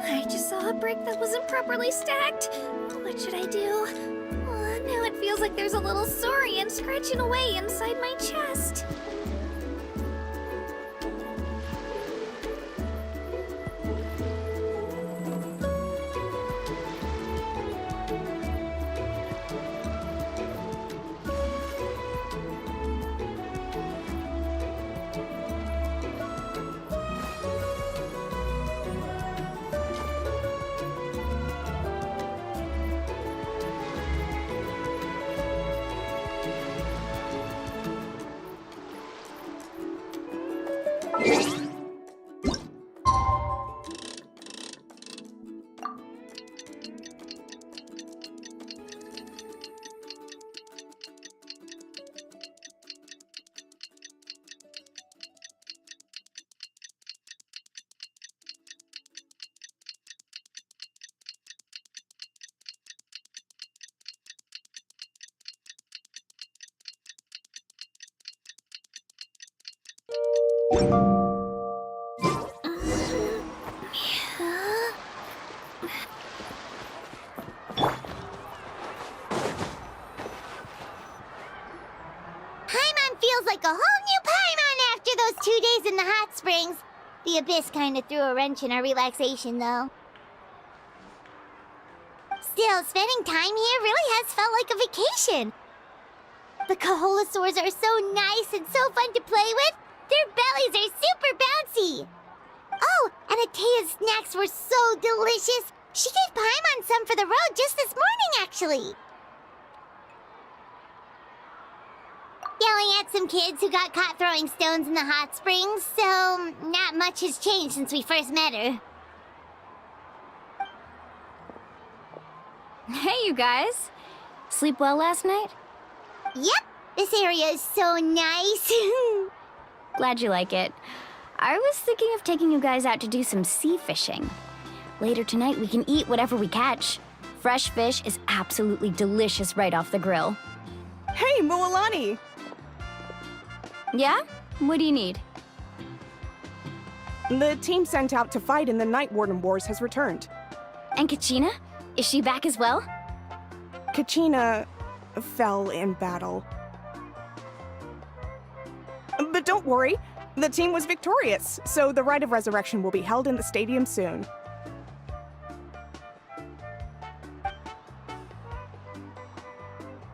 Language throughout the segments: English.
I just saw a brick that wasn't properly stacked. What should I do? Now it feels like there's a little saurian scratching away inside my chest. Feels like a whole new Paimon after those 2 days in the hot springs. The Abyss kinda threw a wrench in our relaxation, though. Still, spending time here really has felt like a vacation. The Kaholosaurs are so nice and so fun to play with. Their bellies are super bouncy. Oh, and Atea's snacks were so delicious. She gave Paimon some for the road just this morning, actually. Yelling at some kids who got caught throwing stones in the hot springs, so not much has changed since we first met her. Hey, you guys. Sleep well last night? Yep, this area is so nice. Glad you like it. I was thinking of taking you guys out to do some sea fishing. Later tonight, we can eat whatever we catch. Fresh fish is absolutely delicious right off the grill. Hey, Mualani! Yeah? What do you need? The team sent out to fight in the Night Warden Wars has returned. And Kachina? Is she back as well? Kachina fell in battle. But don't worry, the team was victorious, so the Rite of Resurrection will be held in the stadium soon.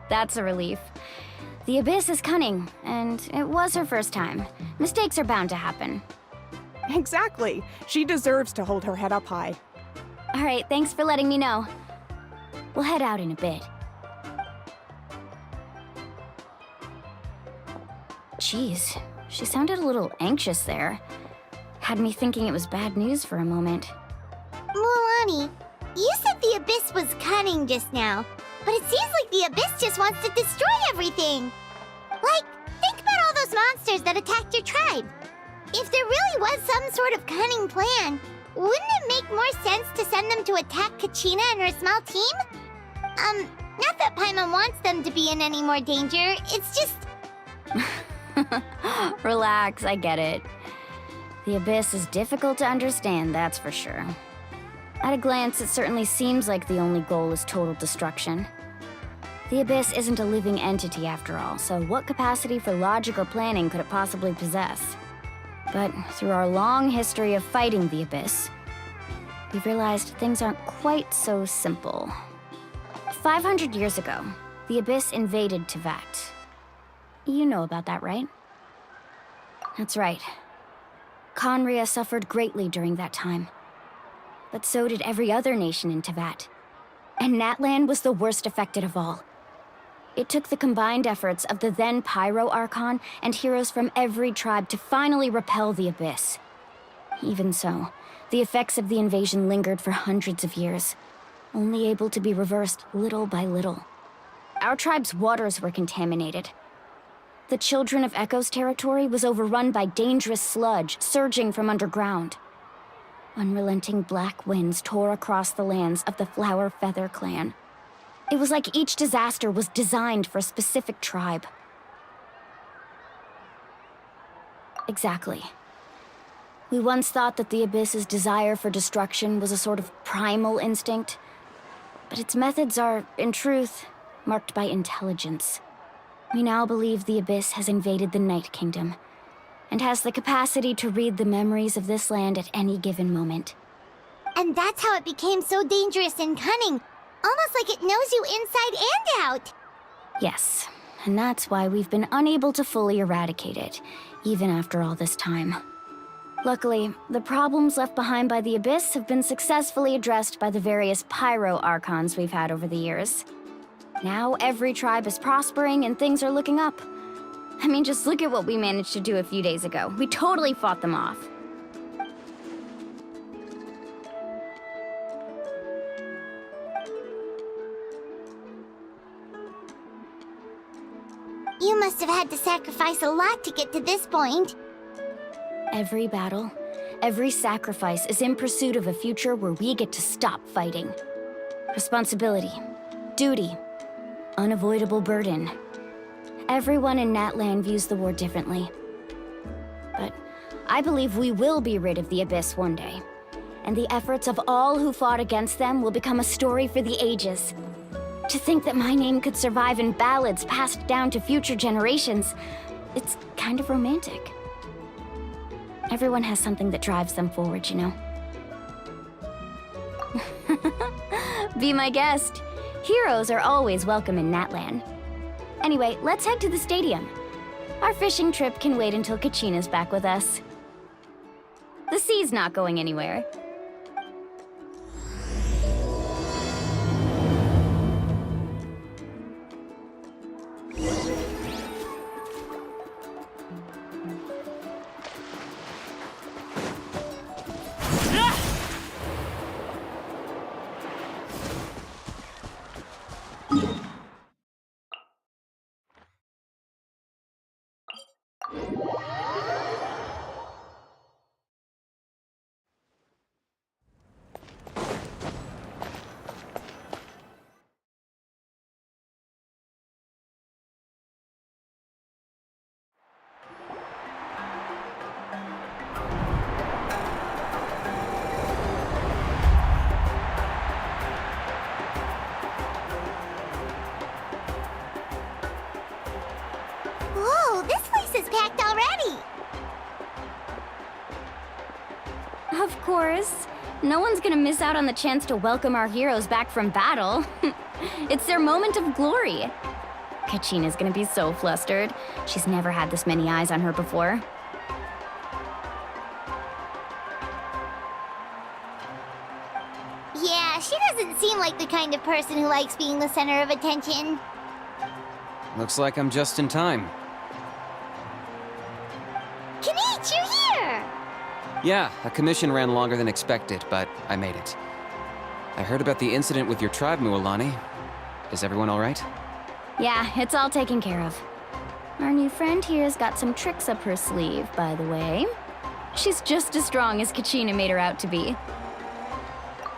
That's a relief. The Abyss is cunning, and it was her first time. Mistakes are bound to happen. Exactly. She deserves to hold her head up high. All right, thanks for letting me know. We'll head out in a bit. Jeez, she sounded a little anxious there. Had me thinking it was bad news for a moment. Mualani, you said the Abyss was cunning just now, but it seems like the Abyss just wants to destroy everything. Like, think about all those monsters that attacked your tribe. If there really was some sort of cunning plan, wouldn't it make more sense to send them to attack Kachina and her small team? Not that Paimon wants them to be in any more danger, it's just... Relax, I get it. The Abyss is difficult to understand, that's for sure. At a glance, it certainly seems like the only goal is total destruction. The Abyss isn't a living entity after all, so what capacity for logic or planning could it possibly possess? But through our long history of fighting the Abyss, we've realized things aren't quite so simple. 500 years ago, the Abyss invaded Teyvat. You know about that, right? That's right. Conria suffered greatly during that time. But so did every other nation in Teyvat. And Natlan was the worst affected of all. It took the combined efforts of the then Pyro Archon and heroes from every tribe to finally repel the Abyss. Even so, the effects of the invasion lingered for hundreds of years, only able to be reversed little by little. our tribe's waters were contaminated. The Children of Echo's territory was overrun by dangerous sludge surging from underground. Unrelenting black winds tore across the lands of the Flower Feather clan. It was like each disaster was designed for a specific tribe. Exactly. We once thought that the Abyss's desire for destruction was a sort of primal instinct, but its methods are, in truth, marked by intelligence. We now believe the Abyss has invaded the Night Kingdom, and has the capacity to read the memories of this land at any given moment. And that's how it became so dangerous and cunning. Almost like it knows you inside and out. Yes, and that's why we've been unable to fully eradicate it, even after all this time. Luckily, the problems left behind by the Abyss have been successfully addressed by the various pyro Archons we've had over the years. Now every tribe is prospering and things are looking up. I mean, just look at what we managed to do a few days ago. We totally fought them off. You must have had to sacrifice a lot to get to this point. Every battle, every sacrifice is in pursuit of a future where we get to stop fighting. Responsibility, duty, unavoidable burden. Everyone in Natlan views the war differently. But I believe we will be rid of the Abyss one day, and the efforts of all who fought against them will become a story for the ages. To think that my name could survive in ballads passed down to future generations, it's kind of romantic. Everyone has something that drives them forward, you know? Be my guest. Heroes are always welcome in Natlan. Anyway, let's head to the stadium. Our fishing trip can wait until Kachina's back with us. The sea's not going anywhere. Whoa, this place is packed already. Of course. No one's gonna miss out on the chance to welcome our heroes back from battle. It's their moment of glory. Kachina's gonna be so flustered. She's never had this many eyes on her before. Yeah, she doesn't seem like the kind of person who likes being the center of attention. Looks like I'm just in time. Kanich, you're here! Yeah, a commission ran longer than expected, but I made it. I heard about the incident with your tribe, Mualani. Is everyone all right? Yeah, it's all taken care of. Our new friend here's got some tricks up her sleeve, by the way. She's just as strong as Kachina made her out to be.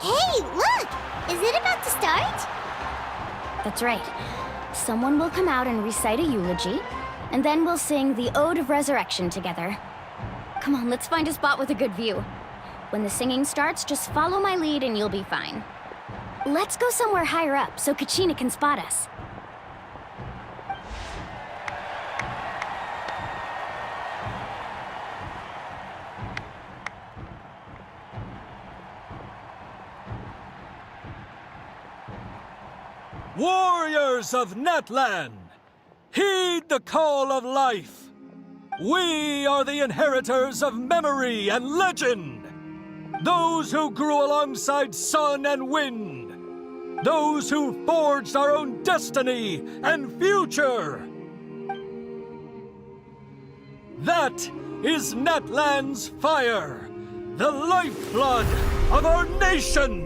Hey, look! Is it about to start? That's right. Someone will come out and recite a eulogy, and then we'll sing the Ode of Resurrection together. Come on, let's find a spot with a good view. When the singing starts, just follow my lead and you'll be fine. Let's go somewhere higher up so Kachina can spot us. Warriors of Natlan, heed the call of life. We are the inheritors of memory and legend. Those who grew alongside sun and wind. Those who forged our own destiny and future. That is Natlan's fire, the lifeblood of our nation.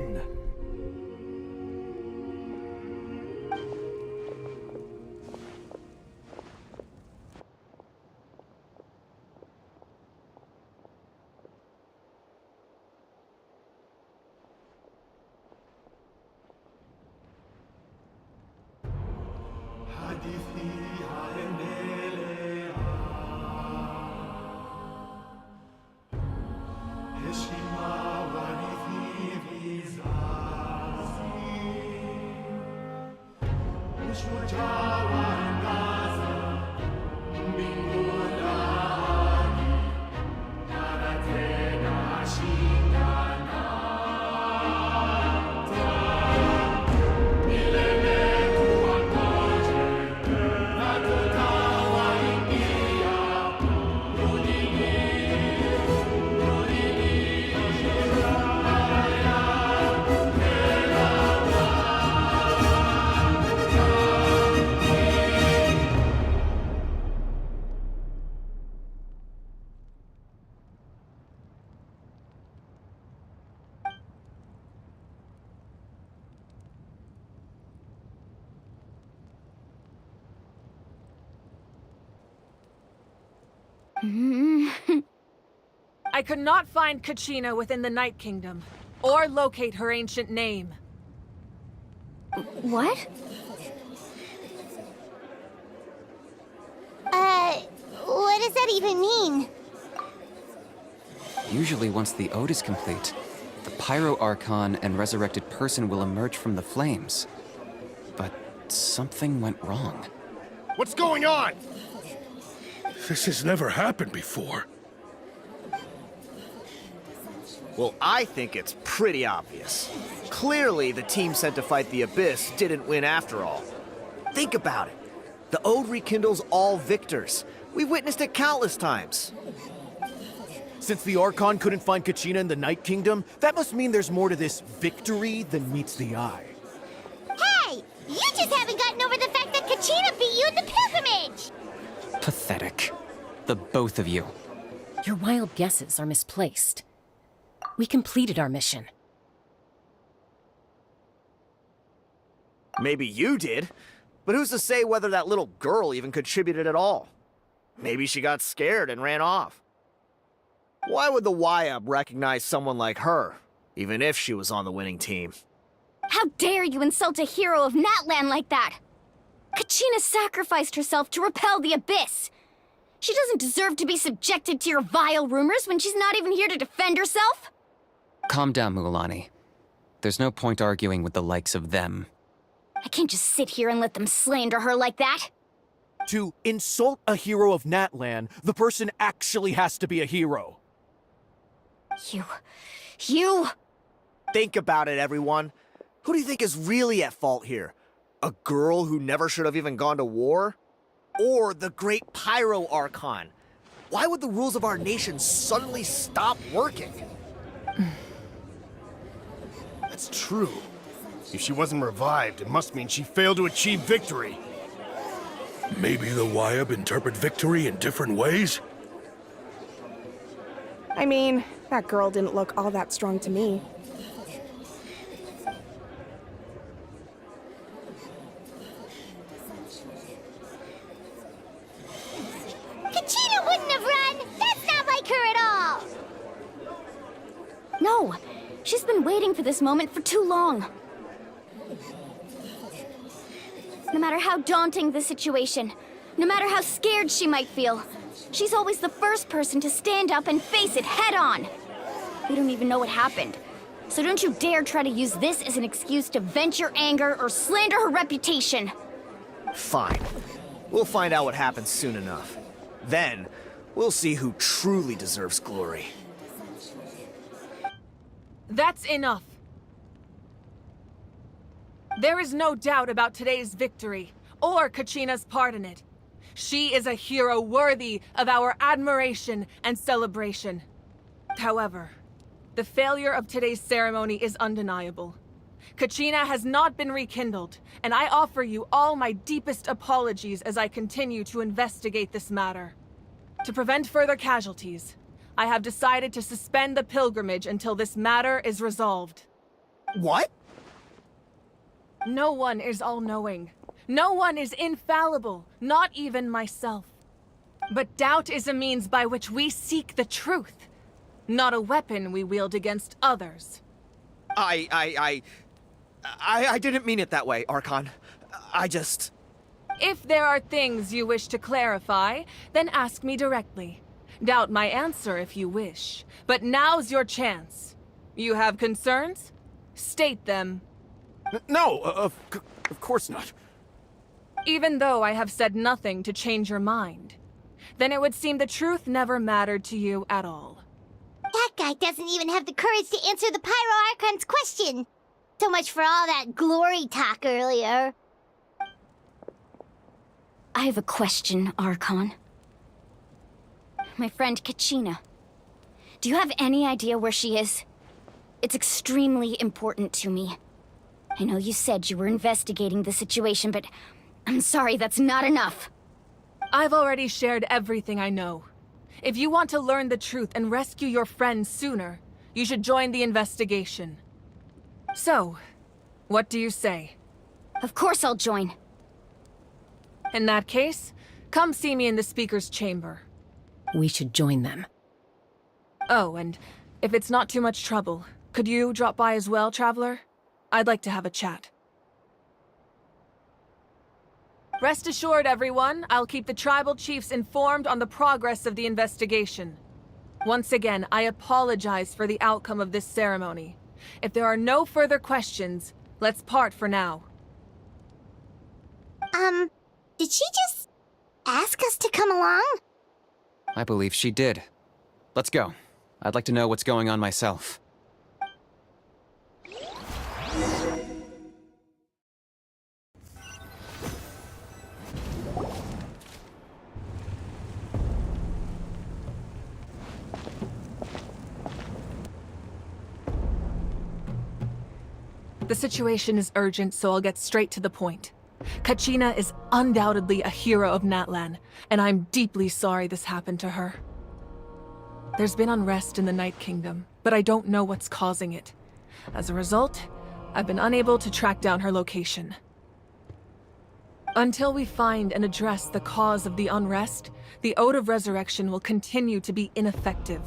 I could not find Kachina within the Night Kingdom, or locate her ancient name. What? What does that even mean? Usually once the ode is complete, the Pyro Archon and resurrected person will emerge from the flames. But something went wrong. What's going on? This has never happened before. Well, I think it's pretty obvious. Clearly, the team sent to fight the Abyss didn't win after all. Think about it. The Ode rekindles all victors. We've witnessed it countless times. Since the Archon couldn't find Kachina in the Night Kingdom, that must mean there's more to this victory than meets the eye. Hey! You just haven't gotten over the fact that Kachina beat you in the pilgrimage! Pathetic. The both of you. Your wild guesses are misplaced. We completed our mission. Maybe you did, but who's to say whether that little girl even contributed at all? Maybe she got scared and ran off. Why would the YUB recognize someone like her, even if she was on the winning team? How dare you insult a hero of Natlan like that? Kachina sacrificed herself to repel the Abyss. She doesn't deserve to be subjected to your vile rumors when she's not even here to defend herself. Calm down, Mualani. There's no point arguing with the likes of them. I can't just sit here and let them slander her like that. To insult a hero of Natlan, the person actually has to be a hero. You... Think about it, everyone. Who do you think is really at fault here? A girl who never should have even gone to war? Or the great Pyro Archon? Why would the rules of our nation suddenly stop working? That's true. If she wasn't revived, it must mean she failed to achieve victory. Maybe the YUB interpret victory in different ways? I mean, that girl didn't look all that strong to me. Kachina wouldn't have run! That's not like her at all! No, she's been waiting for this moment for too long. No matter how daunting the situation, no matter how scared she might feel, she's always the first person to stand up and face it head on. We don't even know what happened, so don't you dare try to use this as an excuse to vent your anger or slander her reputation. Fine. We'll find out what happens soon enough. Then, we'll see who truly deserves glory. That's enough. There is no doubt about today's victory, or Kachina's part in it. She is a hero worthy of our admiration and celebration. However, the failure of today's ceremony is undeniable. Kachina has not been rekindled, and I offer you all my deepest apologies as I continue to investigate this matter. To prevent further casualties, I have decided to suspend the pilgrimage until this matter is resolved. What? No one is all-knowing. No one is infallible, not even myself. But doubt is a means by which we seek the truth, not a weapon we wield against others. I didn't mean it that way, Archon. If there are things you wish to clarify, then ask me directly. Doubt my answer if you wish. But now's your chance. You have concerns? State them. No, of course not. Even though I have said nothing to change your mind, then it would seem the truth never mattered to you at all. That guy doesn't even have the courage to answer the Pyro Archon's question. So much for all that glory talk earlier. I have a question, Archon. My friend Kachina. Do you have any idea where she is? It's extremely important to me. I know you said you were investigating the situation, but I'm sorry, that's not enough. I've already shared everything I know. If you want to learn the truth and rescue your friend sooner, you should join the investigation. So, what do you say? Of course I'll join. In that case, come see me in the speaker's chamber. We should join them. Oh, and if it's not too much trouble, could you drop by as well, Traveler? I'd like to have a chat. Rest assured, everyone, I'll keep the tribal chiefs informed on the progress of the investigation. Once again, I apologize for the outcome of this ceremony. If there are no further questions, let's part for now. Did she just ask us to come along? I believe she did. Let's go. I'd like to know what's going on myself. The situation is urgent, so I'll get straight to the point. Kachina is undoubtedly a hero of Natlan, and I'm deeply sorry this happened to her. There's been unrest in the Night Kingdom, but I don't know what's causing it. As a result, I've been unable to track down her location. Until we find and address the cause of the unrest, the Ode of Resurrection will continue to be ineffective.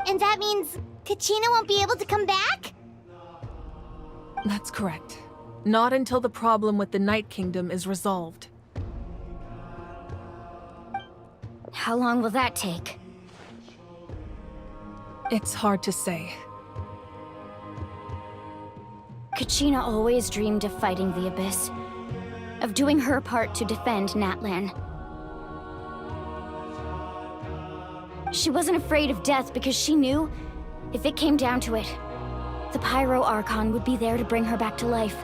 And that means Kachina won't be able to come back? That's correct. Not until the problem with the Night Kingdom is resolved. How long will that take? It's hard to say. Kachina always dreamed of fighting the Abyss, of doing her part to defend Natlan. She wasn't afraid of death because she knew, if it came down to it, the Pyro Archon would be there to bring her back to life.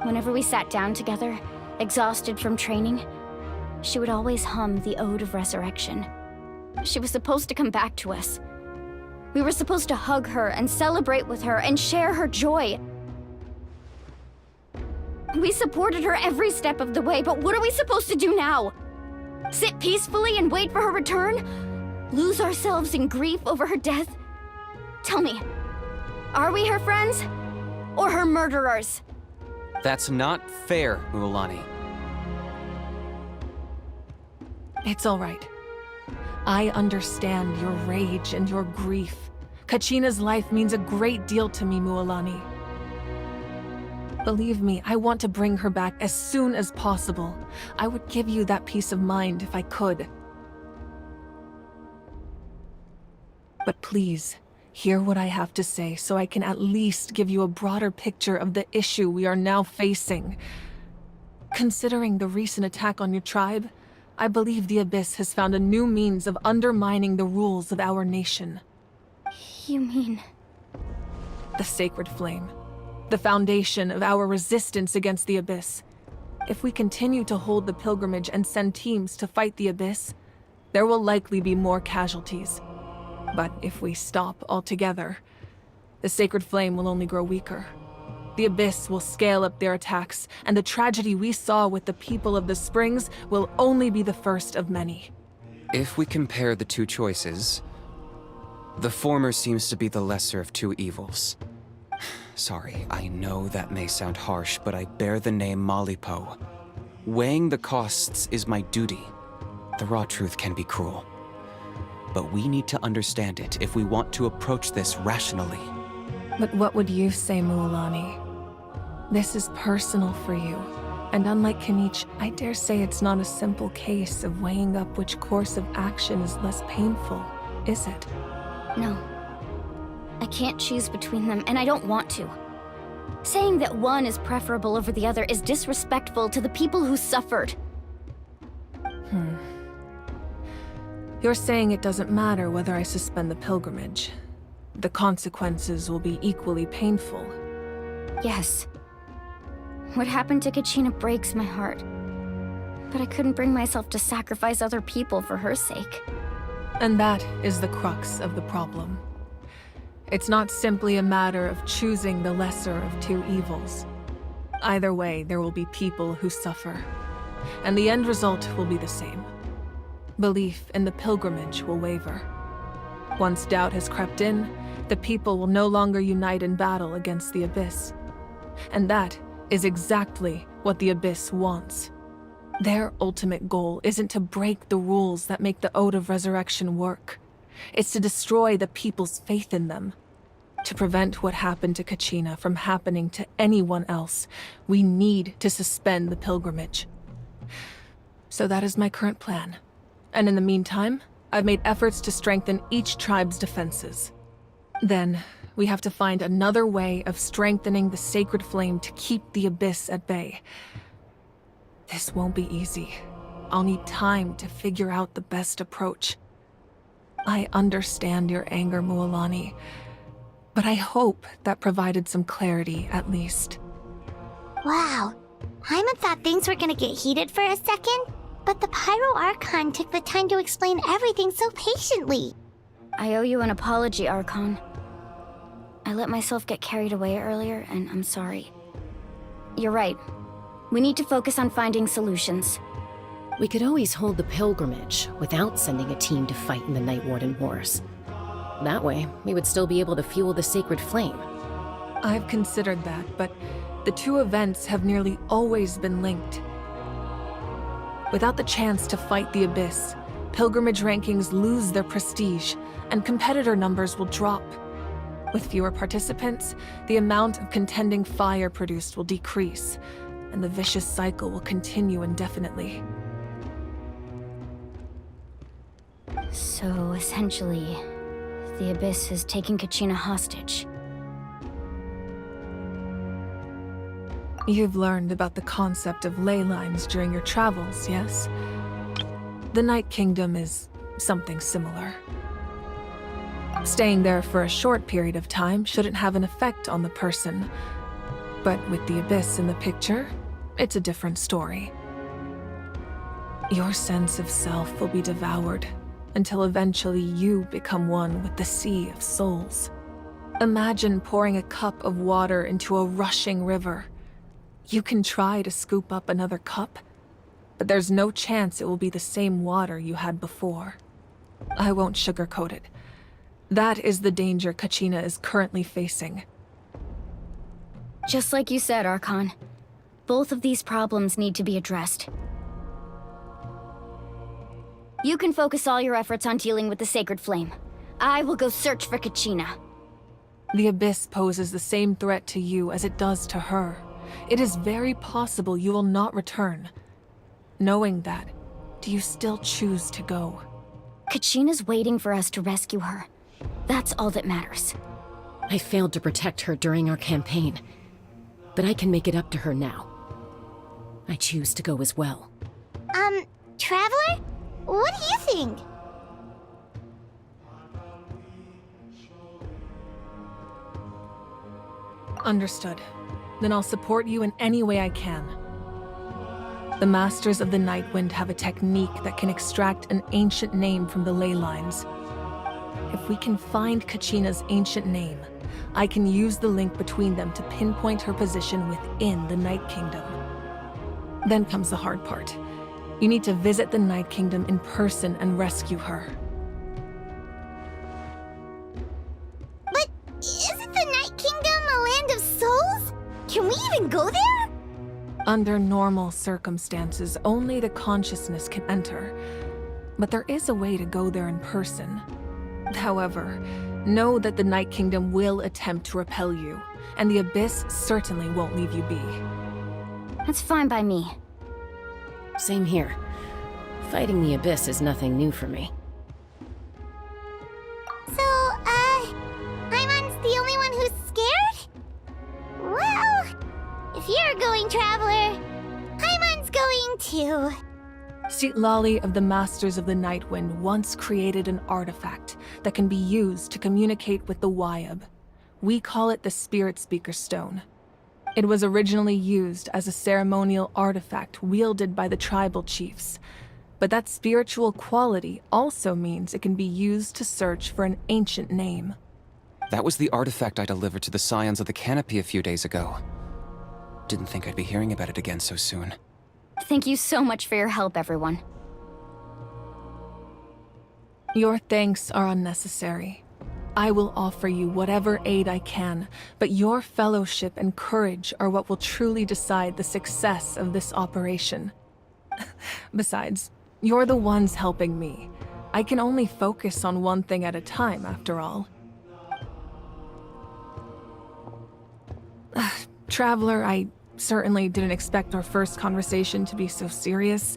Whenever we sat down together, exhausted from training, she would always hum the Ode of Resurrection. She was supposed to come back to us. We were supposed to hug her and celebrate with her and share her joy. We supported her every step of the way, but what are we supposed to do now? Sit peacefully and wait for her return? Lose ourselves in grief over her death? Tell me, are we her friends? Or her murderers? That's not fair, Mualani. It's all right. I understand your rage and your grief. Kachina's life means a great deal to me, Mualani. Believe me, I want to bring her back as soon as possible. I would give you that peace of mind if I could. But please, hear what I have to say so I can at least give you a broader picture of the issue we are now facing. Considering the recent attack on your tribe, I believe the Abyss has found a new means of undermining the rules of our nation. You mean... The Sacred Flame. The foundation of our resistance against the Abyss. If we continue to hold the pilgrimage and send teams to fight the Abyss, there will likely be more casualties. But if we stop altogether, the Sacred Flame will only grow weaker. The Abyss will scale up their attacks, and the tragedy we saw with the people of the Springs will only be the first of many. If we compare the two choices, the former seems to be the lesser of two evils. Sorry, I know that may sound harsh, but I bear the name Malipo. Weighing the costs is my duty. The raw truth can be cruel. But we need to understand it if we want to approach this rationally. But what would you say, Mualani? This is personal for you. And unlike Kanich, I dare say it's not a simple case of weighing up which course of action is less painful, is it? No. I can't choose between them, and I don't want to. Saying that one is preferable over the other is disrespectful to the people who suffered. You're saying it doesn't matter whether I suspend the pilgrimage. The consequences will be equally painful. Yes. What happened to Kachina breaks my heart. But I couldn't bring myself to sacrifice other people for her sake. And that is the crux of the problem. It's not simply a matter of choosing the lesser of two evils. Either way, there will be people who suffer. And the end result will be the same. Belief in the pilgrimage will waver. Once doubt has crept in, the people will no longer unite in battle against the Abyss. And that is exactly what the Abyss wants. Their ultimate goal isn't to break the rules that make the Ode of Resurrection work. It's to destroy the people's faith in them. To prevent what happened to Kachina from happening to anyone else, we need to suspend the pilgrimage. So that is my current plan. And in the meantime, I've made efforts to strengthen each tribe's defenses. Then, we have to find another way of strengthening the sacred flame to keep the Abyss at bay. This won't be easy. I'll need time to figure out the best approach. I understand your anger, Mualani, but I hope that provided some clarity at least. Wow. Paimon thought things were gonna get heated for a second, but the Pyro Archon took the time to explain everything so patiently. I owe you an apology, Archon. I let myself get carried away earlier, and I'm sorry. You're right. We need to focus on finding solutions. We could always hold the pilgrimage without sending a team to fight in the Night Warden Wars. That way, we would still be able to fuel the sacred flame. I've considered that, but the two events have nearly always been linked. Without the chance to fight the Abyss, pilgrimage rankings lose their prestige, and competitor numbers will drop. With fewer participants, the amount of contending fire produced will decrease, and the vicious cycle will continue indefinitely. So, essentially, the Abyss has taken Kachina hostage. You've learned about the concept of ley lines during your travels, yes? The Night Kingdom is something similar. Staying there for a short period of time shouldn't have an effect on the person. But with the Abyss in the picture, it's a different story. Your sense of self will be devoured until eventually you become one with the sea of souls. Imagine pouring a cup of water into a rushing river. You can try to scoop up another cup, but there's no chance it will be the same water you had before. I won't sugarcoat it. That is the danger Kachina is currently facing. Just like you said, Archon. Both of these problems need to be addressed. You can focus all your efforts on dealing with the Sacred Flame. I will go search for Kachina. The Abyss poses the same threat to you as it does to her. It is very possible you will not return. Knowing that, do you still choose to go? Kachina's waiting for us to rescue her. That's all that matters. I failed to protect her during our campaign, but I can make it up to her now. I choose to go as well. Traveler? What do you think? Understood. Then I'll support you in any way I can. The Masters of the Nightwind have a technique that can extract an ancient name from the ley lines. If we can find Kachina's ancient name, I can use the link between them to pinpoint her position within the Night Kingdom. Then comes the hard part. You need to visit the Night Kingdom in person and rescue her. But isn't the Night Kingdom a land of souls? Can we even go there? Under normal circumstances, only the consciousness can enter. But there is a way to go there in person. However, know that the Night Kingdom will attempt to repel you, and the Abyss certainly won't leave you be. That's fine by me. Same here. Fighting the Abyss is nothing new for me. So, Paimon's the only one who's scared? Well, if you're going, Traveler, Paimon's going too. Citlali of the Masters of the Nightwind once created an artifact that can be used to communicate with the Wyab. We call it the Spirit Speaker Stone. It was originally used as a ceremonial artifact wielded by the tribal chiefs, but that spiritual quality also means it can be used to search for an ancient name. That was the artifact I delivered to the Scions of the Canopy a few days ago. Didn't think I'd be hearing about it again so soon. Thank you so much for your help, everyone. Your thanks are unnecessary. I will offer you whatever aid I can, but your fellowship and courage are what will truly decide the success of this operation. Besides, you're the ones helping me. I can only focus on one thing at a time, after all. Traveler, I certainly didn't expect our first conversation to be so serious.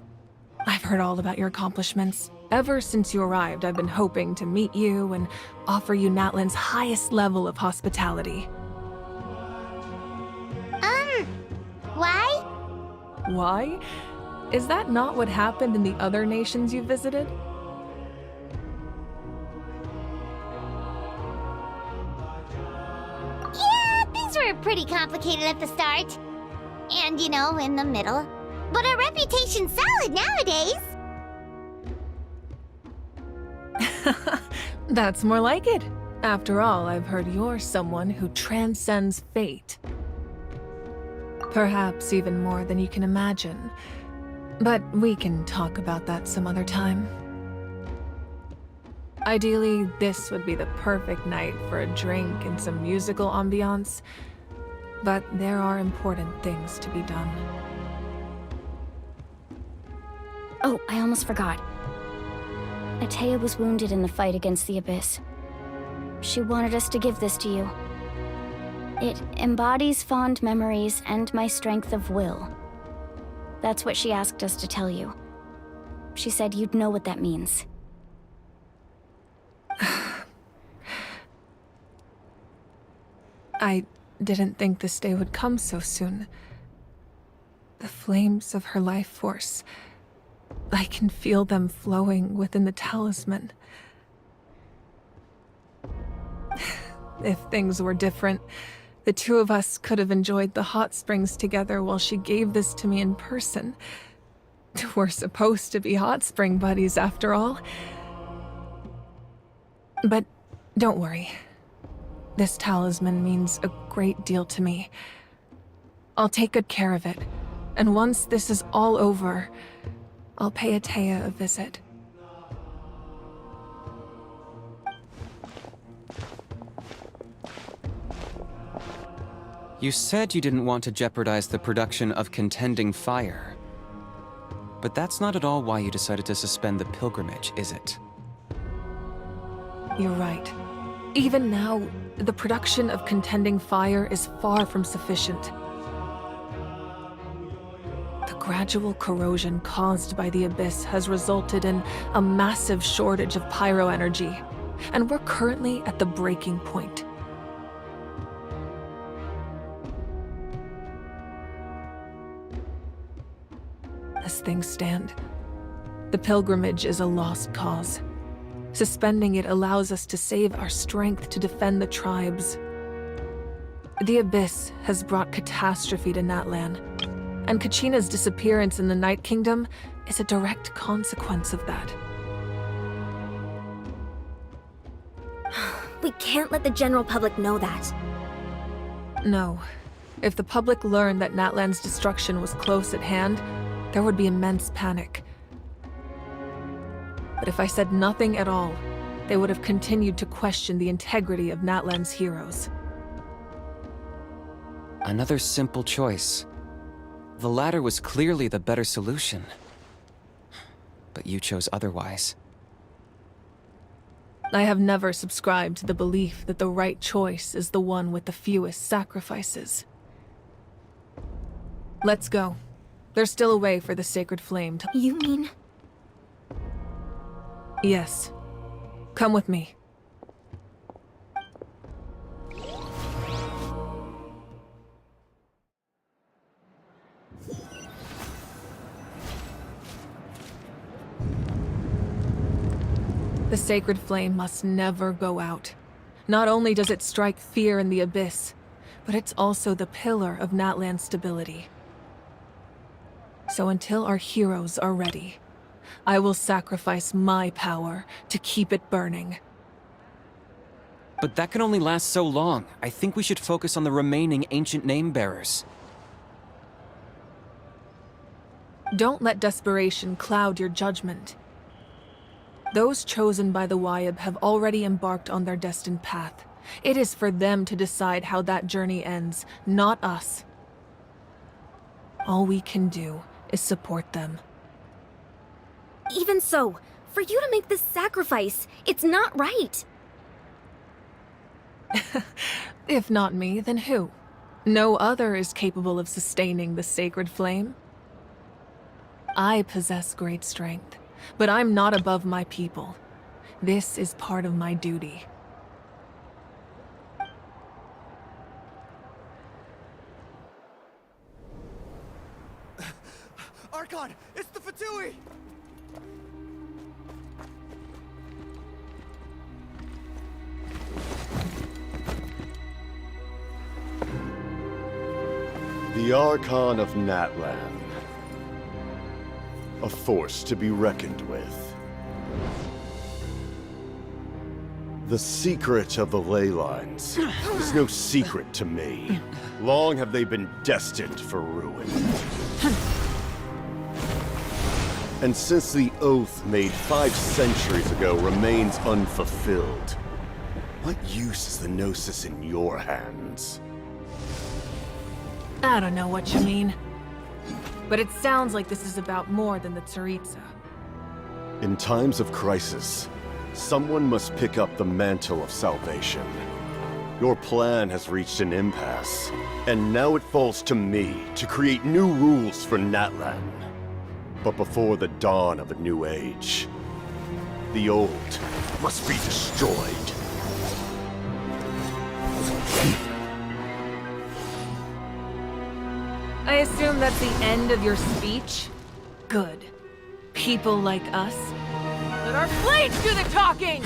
I've heard all about your accomplishments. Ever since you arrived, I've been hoping to meet you and offer you Natlan's highest level of hospitality. Why? Why? Is that not what happened in the other nations you visited? Yeah, things were pretty complicated at the start. And, you know, in the middle. But our reputation's solid nowadays. That's more like it. After all, I've heard you're someone who transcends fate. Perhaps even more than you can imagine. But we can talk about that some other time. Ideally, this would be the perfect night for a drink and some musical ambiance. But there are important things to be done. Oh, I almost forgot. Atea was wounded in the fight against the Abyss. She wanted us to give this to you. It embodies fond memories and my strength of will. That's what she asked us to tell you. She said you'd know what that means. I didn't think this day would come so soon. The flames of her life force. I can feel them flowing within the talisman. If things were different, the two of us could have enjoyed the hot springs together while she gave this to me in person. We're supposed to be hot spring buddies after all. But don't worry. This talisman means a great deal to me. I'll take good care of it, and once this is all over, I'll pay Atea a visit. You said you didn't want to jeopardize the production of Contending Fire. But that's not at all why you decided to suspend the pilgrimage, is it? You're right. Even now, the production of Contending Fire is far from sufficient. The gradual corrosion caused by the Abyss has resulted in a massive shortage of pyro energy, and we're currently at the breaking point. As things stand, the pilgrimage is a lost cause. Suspending it allows us to save our strength to defend the tribes. The Abyss has brought catastrophe to Natlan, and Kachina's disappearance in the Night Kingdom is a direct consequence of that. We can't let the general public know that. No. If the public learned that Natlan's destruction was close at hand, there would be immense panic. But if I said nothing at all, they would have continued to question the integrity of Natlan's heroes. Another simple choice. The latter was clearly the better solution. But you chose otherwise. I have never subscribed to the belief that the right choice is the one with the fewest sacrifices. Let's go. There's still a way for the sacred flame to... You mean... Yes. Come with me. The sacred flame must never go out. Not only does it strike fear in the abyss, but it's also the pillar of Natlan's stability. So until our heroes are ready, I will sacrifice my power to keep it burning. But that can only last so long. I think we should focus on the remaining ancient name-bearers. Don't let desperation cloud your judgment. Those chosen by the Wyab have already embarked on their destined path. It is for them to decide how that journey ends, not us. All we can do is support them. Even so, for you to make this sacrifice, it's not right. If not me, then who? No other is capable of sustaining the sacred flame. I possess great strength, but I'm not above my people. This is part of my duty. Archon, it's the Fatui! The Archon of Natlan. A force to be reckoned with. The secret of the ley lines is no secret to me. Long have they been destined for ruin. And since the oath made 5 centuries ago remains unfulfilled, what use is the Gnosis in your hands? I don't know what you mean. But it sounds like this is about more than the Tsaritsa. In times of crisis, someone must pick up the mantle of salvation. Your plan has reached an impasse, and now it falls to me to create new rules for Natlan. But before the dawn of a new age, the old must be destroyed. I assume that's the end of your speech? Good. People like us. Let our blades do the talking!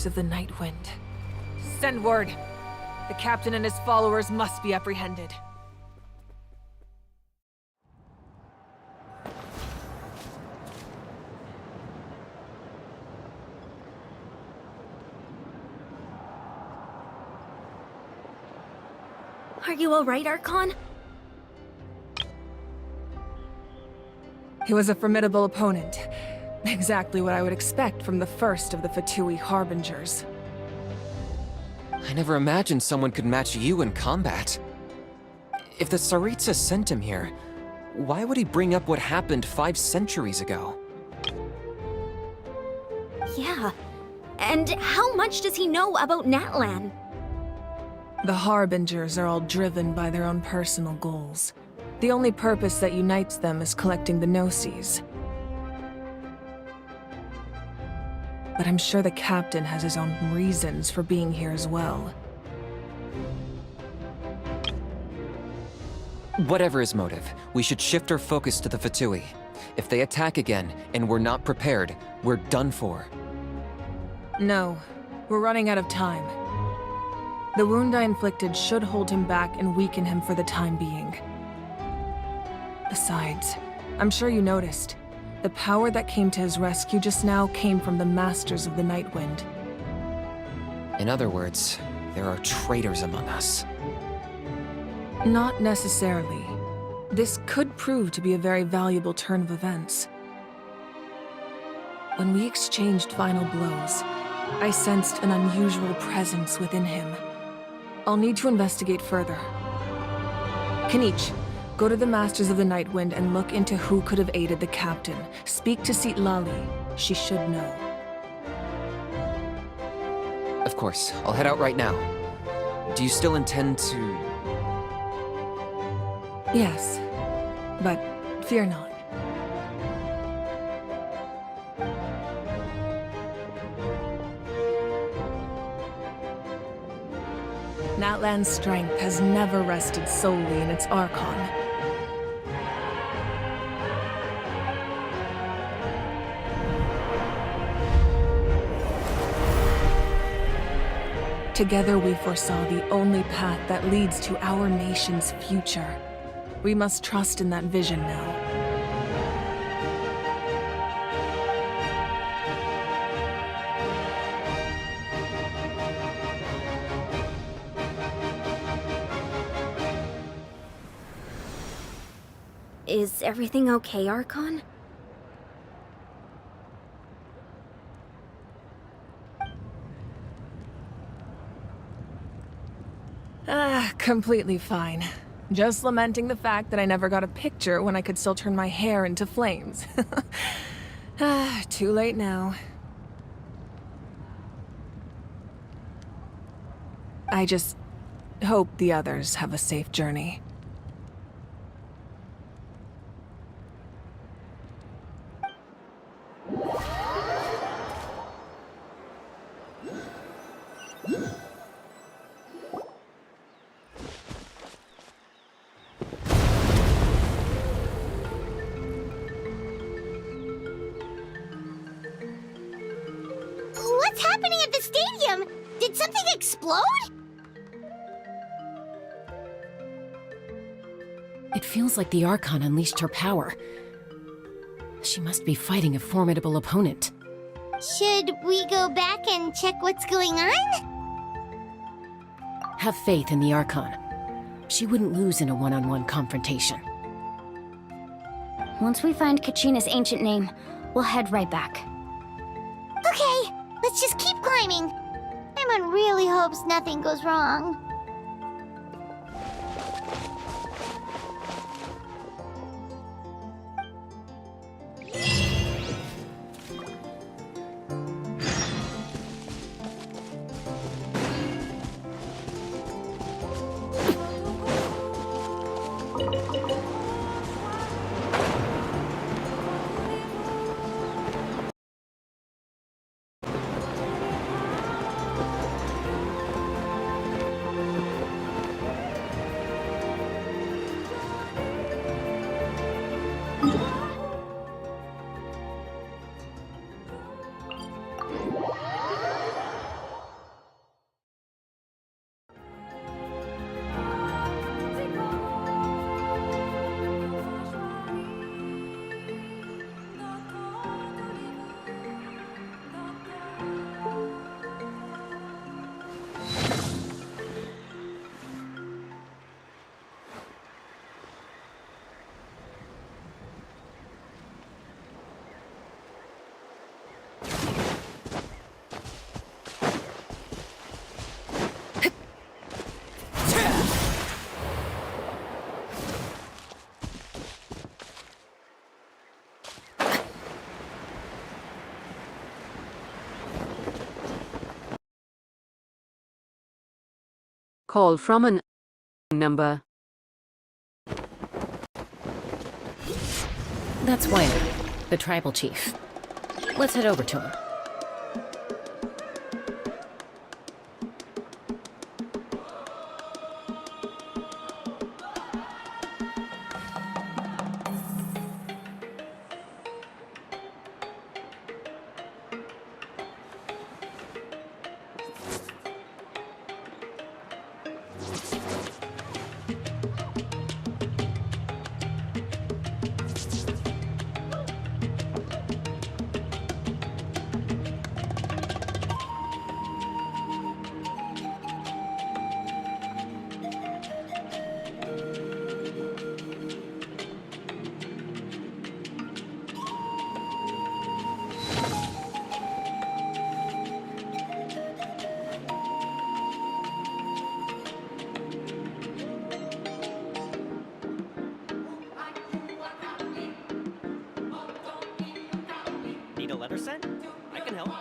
Masters of the Night Wind. Send word. The captain and his followers must be apprehended. Are you alright, Archon? He was a formidable opponent. Exactly what I would expect from the first of the Fatui Harbingers. I never imagined someone could match you in combat. If the Tsaritsa sent him here, why would he bring up what happened 5 centuries ago? Yeah. And how much does he know about Natlan? The Harbingers are all driven by their own personal goals. The only purpose that unites them is collecting the Gnosis. But I'm sure the captain has his own reasons for being here as well. Whatever his motive, we should shift our focus to the Fatui. If they attack again, and we're not prepared, we're done for. No, we're running out of time. The wound I inflicted should hold him back and weaken him for the time being. Besides, I'm sure you noticed, the power that came to his rescue just now came from the Masters of the Night Wind. In other words, there are traitors among us. Not necessarily. This could prove to be a very valuable turn of events. When we exchanged final blows, I sensed an unusual presence within him. I'll need to investigate further. Kanich, go to the Masters of the Night Wind and look into who could have aided the captain. Speak to Lali. She should know. Of course, I'll head out right now. Do you still intend to... Yes, but fear not. Natlan's strength has never rested solely in its Archon. Together we foresaw the only path that leads to our nation's future. We must trust in that vision now. Is everything okay, Archon? Completely fine. Just lamenting the fact that I never got a picture when I could still turn my hair into flames. Too late now. I just hope the others have a safe journey. What's happening at the stadium? Did something explode? It feels like the Archon unleashed her power. She must be fighting a formidable opponent. Should we go back and check what's going on? Have faith in the Archon. She wouldn't lose in a one-on-one confrontation. Once we find Kachina's ancient name, we'll head right back. Okay, let's just keep climbing. Everyone really hopes nothing goes wrong. Call from an number. That's Weiner, the tribal chief. Let's head over to him. Need a letter sent? I can help.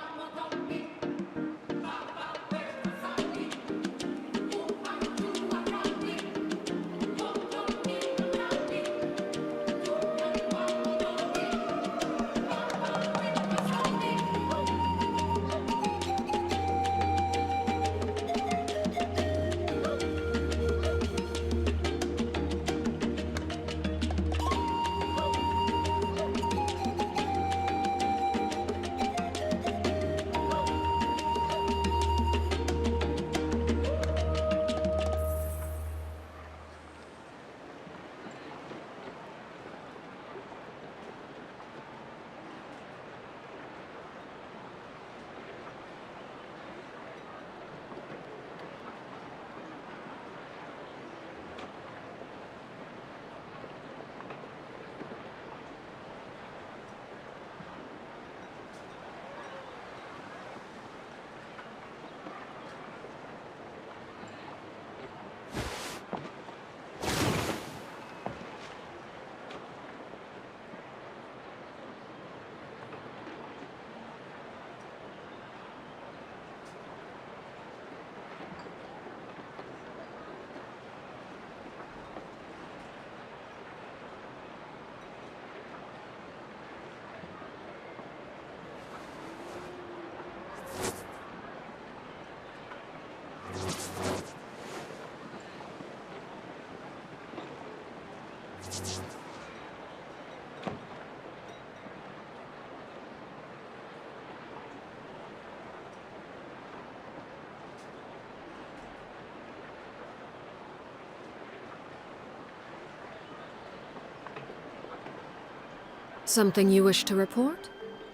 Something you wish to report?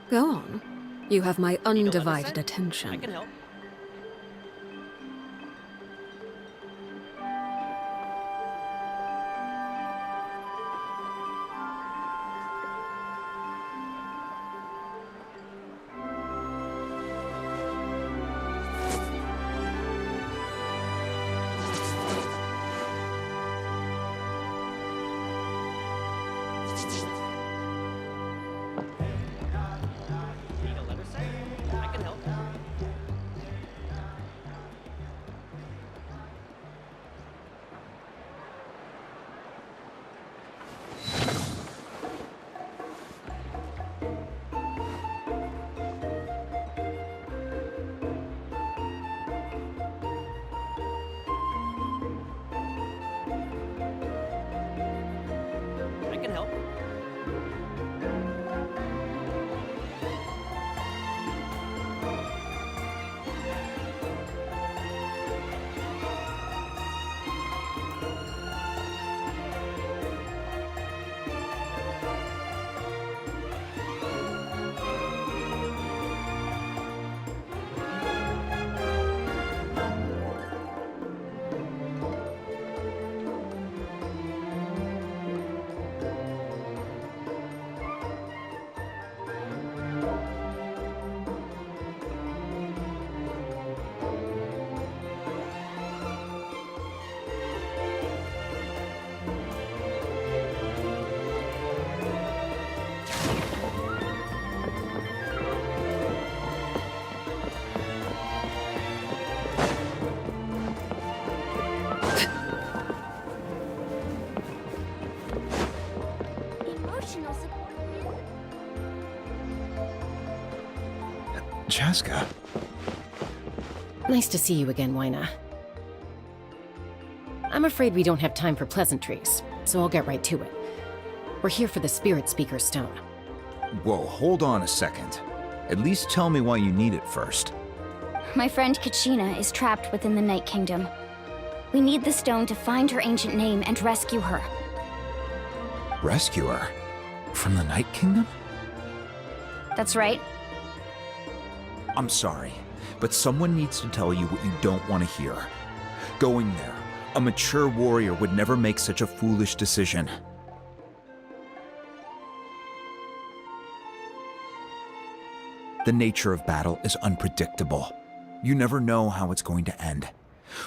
Go on. You have my undivided attention. I can help. Need a letter sent? I can help. I can help. Chaska. Nice to see you again, Wyna. I'm afraid we don't have time for pleasantries, so I'll get right to it. We're here for the Spirit Speaker Stone. Whoa, hold on a second. At least tell me why you need it first. My friend Kachina is trapped within the Night Kingdom. We need the stone to find her ancient name and rescue her. Rescue her? From the Night Kingdom? That's right. I'm sorry, but someone needs to tell you what you don't want to hear. Going there, a mature warrior would never make such a foolish decision. The nature of battle is unpredictable. You never know how it's going to end.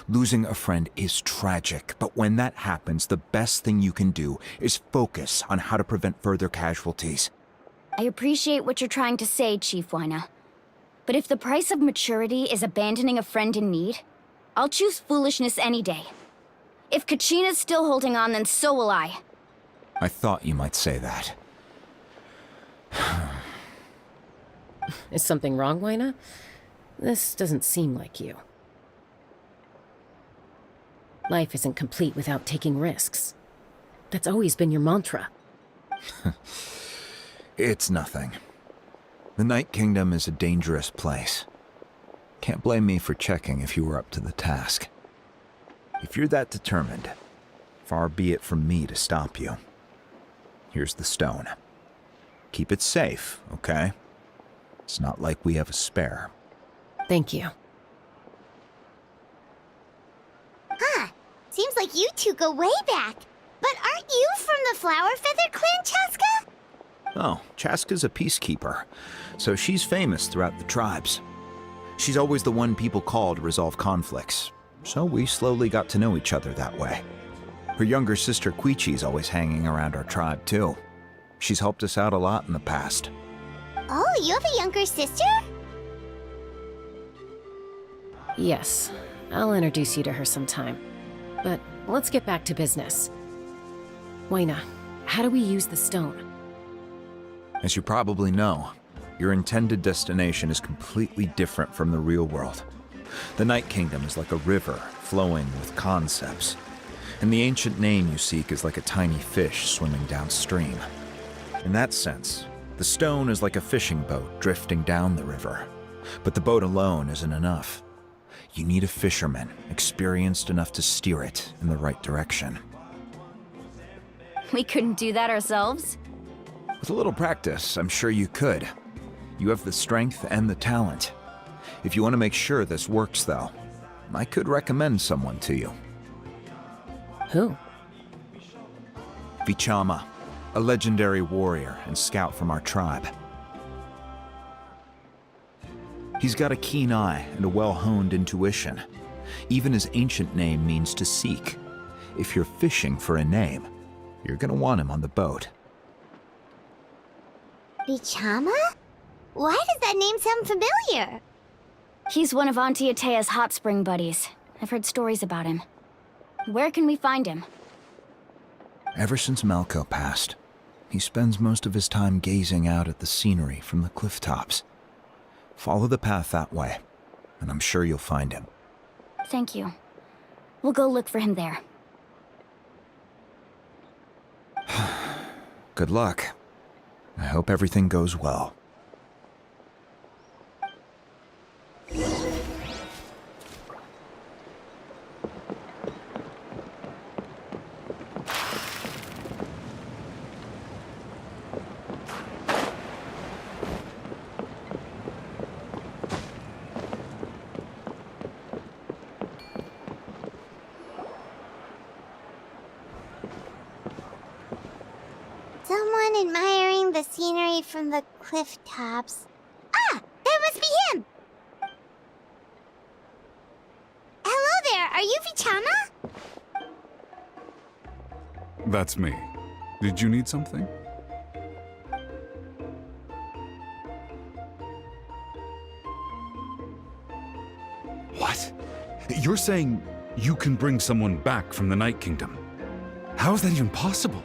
Losing a friend is tragic, but when that happens, the best thing you can do is focus on how to prevent further casualties. I appreciate what you're trying to say, Chief Wyna. But if the price of maturity is abandoning a friend in need, I'll choose foolishness any day. If Kachina's still holding on, then so will I. I thought you might say that. Is something wrong, Wyna? This doesn't seem like you. Life isn't complete without taking risks. That's always been your mantra. It's nothing. The Night Kingdom is a dangerous place. Can't blame me for checking if you were up to the task. If you're that determined, far be it from me to stop you. Here's the stone. Keep it safe, okay? It's not like we have a spare. Thank you. Huh. Seems like you two go way back. But aren't you from the Flower Feather Clan, Chaska? Oh, Chaska's a peacekeeper, so she's famous throughout the tribes. She's always the one people call to resolve conflicts, so we slowly got to know each other that way. Her younger sister Quichi's always hanging around our tribe, too. She's helped us out a lot in the past. Oh, you have a younger sister? Yes, I'll introduce you to her sometime. But let's get back to business. Wyna, how do we use the stone? As you probably know, your intended destination is completely different from the real world. The Night Kingdom is like a river flowing with concepts, and the ancient name you seek is like a tiny fish swimming downstream. In that sense, the stone is like a fishing boat drifting down the river, but the boat alone isn't enough. You need a fisherman experienced enough to steer it in the right direction. We couldn't do that ourselves? With a little practice, I'm sure you could. You have the strength and the talent. If you want to make sure this works, though, I could recommend someone to you. Who? Vichama, a legendary warrior and scout from our tribe. He's got a keen eye and a well-honed intuition. Even his ancient name means to seek. If you're fishing for a name, you're gonna want him on the boat. Vichama? Why does that name sound familiar? He's one of Auntie Atea's hot spring buddies. I've heard stories about him. Where can we find him? Ever since Malco passed, he spends most of his time gazing out at the scenery from the cliff tops. Follow the path that way, and I'm sure you'll find him. Thank you. We'll go look for him there. Good luck. I hope everything goes well. Someone admiring the scenery from the cliff tops. Ah! That must be him! Hello there, are you Vichama? That's me. Did you need something? What? You're saying you can bring someone back from the Night Kingdom? How is that even possible?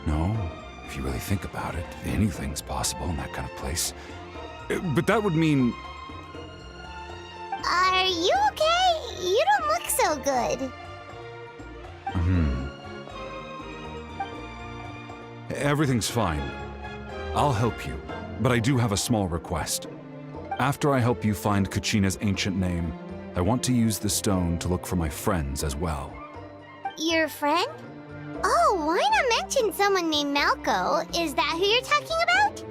No, if you really think about it, anything's possible in that kind of place. But that would mean... Are you okay? You don't look so good. Everything's fine. I'll help you, but I do have a small request. After I help you find Kachina's ancient name, I want to use the stone to look for my friends as well. Your friend? Oh, why not mention someone named Malco? Is that who you're talking about?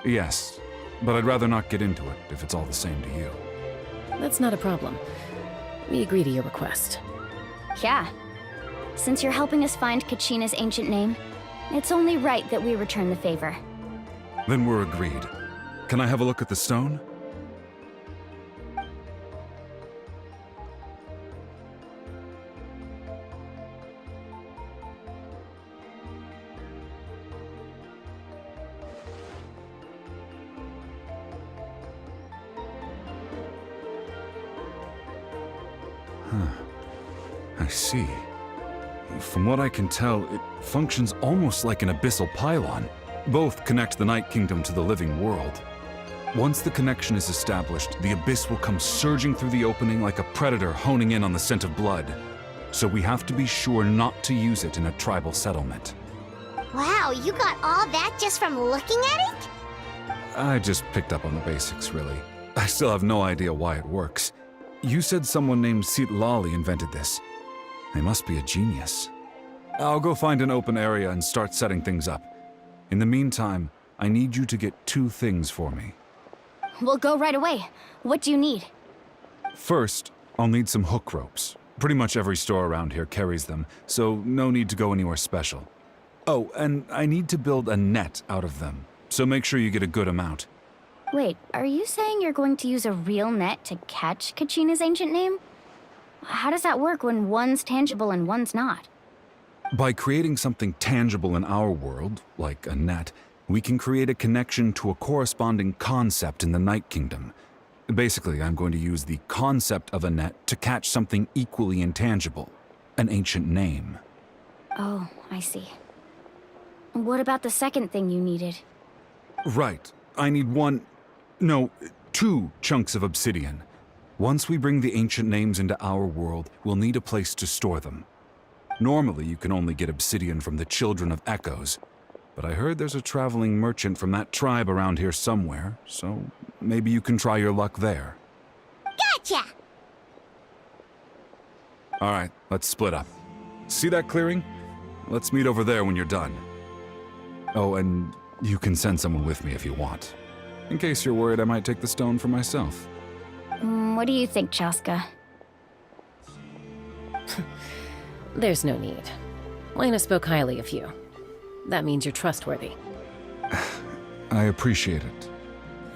Yes, but I'd rather not get into it if it's all the same to you. That's not a problem. We agree to your request. Yeah. Since you're helping us find Kachina's ancient name, it's only right that we return the favor. Then we're agreed. Can I have a look at the stone? I see. From what I can tell, it functions almost like an abyssal pylon. Both connect the Night Kingdom to the living world. Once the connection is established, the abyss will come surging through the opening like a predator honing in on the scent of blood. So we have to be sure not to use it in a tribal settlement. Wow, you got all that just from looking at it? I just picked up on the basics, really. I still have no idea why it works. You said someone named Lali invented this. They must be a genius. I'll go find an open area and start setting things up. In the meantime, I need you to get 2 things for me. We'll go right away. What do you need? First, I'll need some hook ropes. Pretty much every store around here carries them, so no need to go anywhere special. Oh, and I need to build a net out of them, so make sure you get a good amount. Wait, are you saying you're going to use a real net to catch Kachina's ancient name? How does that work when one's tangible and one's not? By creating something tangible in our world, like a net, we can create a connection to a corresponding concept in the Night Kingdom. Basically, I'm going to use the concept of a net to catch something equally intangible, an ancient name. Oh, I see. What about the second thing you needed? Right. I need 2 chunks of obsidian. Once we bring the ancient names into our world, we'll need a place to store them. Normally, you can only get obsidian from the Children of Echoes, but I heard there's a traveling merchant from that tribe around here somewhere, so maybe you can try your luck there. Gotcha! Alright, let's split up. See that clearing? Let's meet over there when you're done. Oh, and you can send someone with me if you want. In case you're worried I might take the stone for myself. What do you think, Chaska? There's no need. Lena spoke highly of you. That means you're trustworthy. I appreciate it,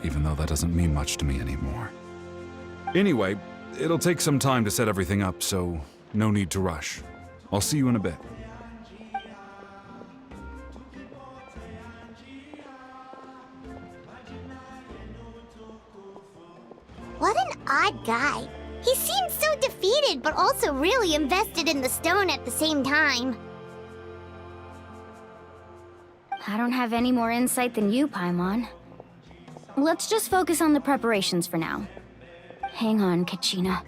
even though that doesn't mean much to me anymore. Anyway, it'll take some time to set everything up, so no need to rush. I'll see you in a bit. What an odd guy. He seems so defeated, but also really invested in the stone at the same time. I don't have any more insight than you, Paimon. Let's just focus on the preparations for now. Hang on, Kachina.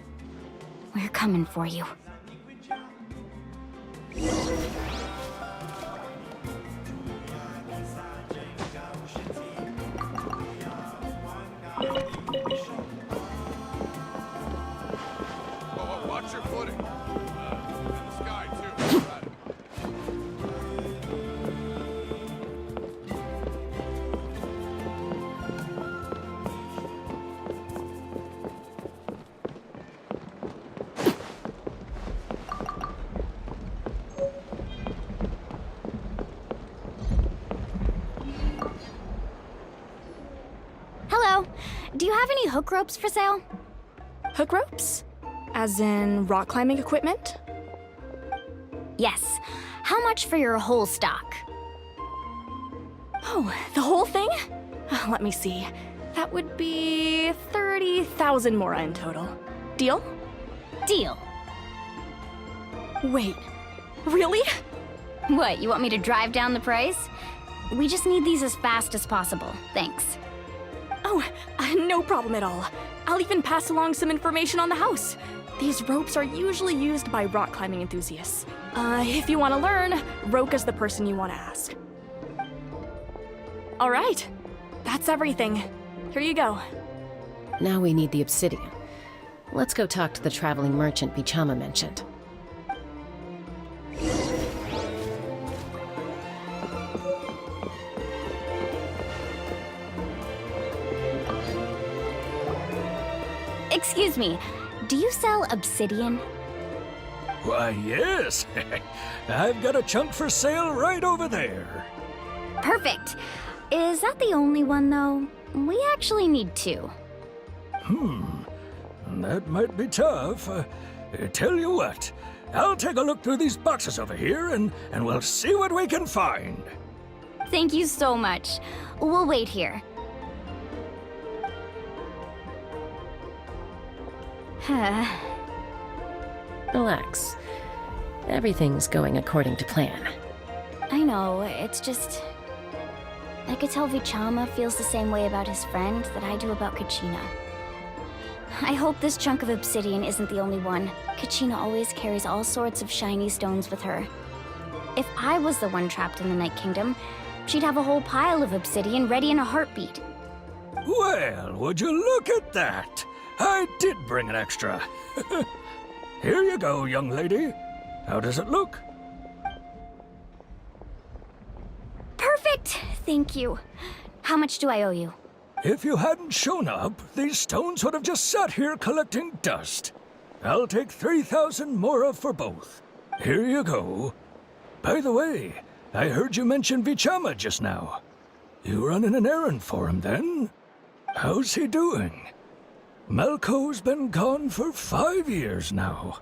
We're coming for you. Watch your footing. In the sky, too. Hello. Do you have any hook ropes for sale? Hook ropes? As in rock climbing equipment? Yes. How much for your whole stock? Oh, the whole thing? Let me see. That would be 30,000 mora in total. Deal? Deal. Wait, really? What, you want me to drive down the price? We just need these as fast as possible. Thanks. Oh, no problem at all. I'll even pass along some information on the house. These ropes are usually used by rock climbing enthusiasts. If you want to learn, Roka's the person you want to ask. All right, that's everything. Here you go. Now we need the obsidian. Let's go talk to the traveling merchant Bichama mentioned. Excuse me, do you sell obsidian? Why, yes. I've got a chunk for sale right over there. Perfect. Is that the only one, though? We actually need two. That might be tough. Tell you what, I'll take a look through these boxes over here and we'll see what we can find. Thank you so much. We'll wait here. Relax. Everything's going according to plan. I know, it's just... I could tell Vichama feels the same way about his friend that I do about Kachina. I hope this chunk of obsidian isn't the only one. Kachina always carries all sorts of shiny stones with her. If I was the one trapped in the Night Kingdom, she'd have a whole pile of obsidian ready in a heartbeat. Well, would you look at that? I did bring an extra. Here you go, young lady. How does it look? Perfect! Thank you. How much do I owe you? If you hadn't shown up, these stones would have just sat here collecting dust. I'll take 3,000 mora for both. Here you go. By the way, I heard you mention Vichama just now. You running an errand for him, then? How's he doing? Malco's been gone for 5 years now.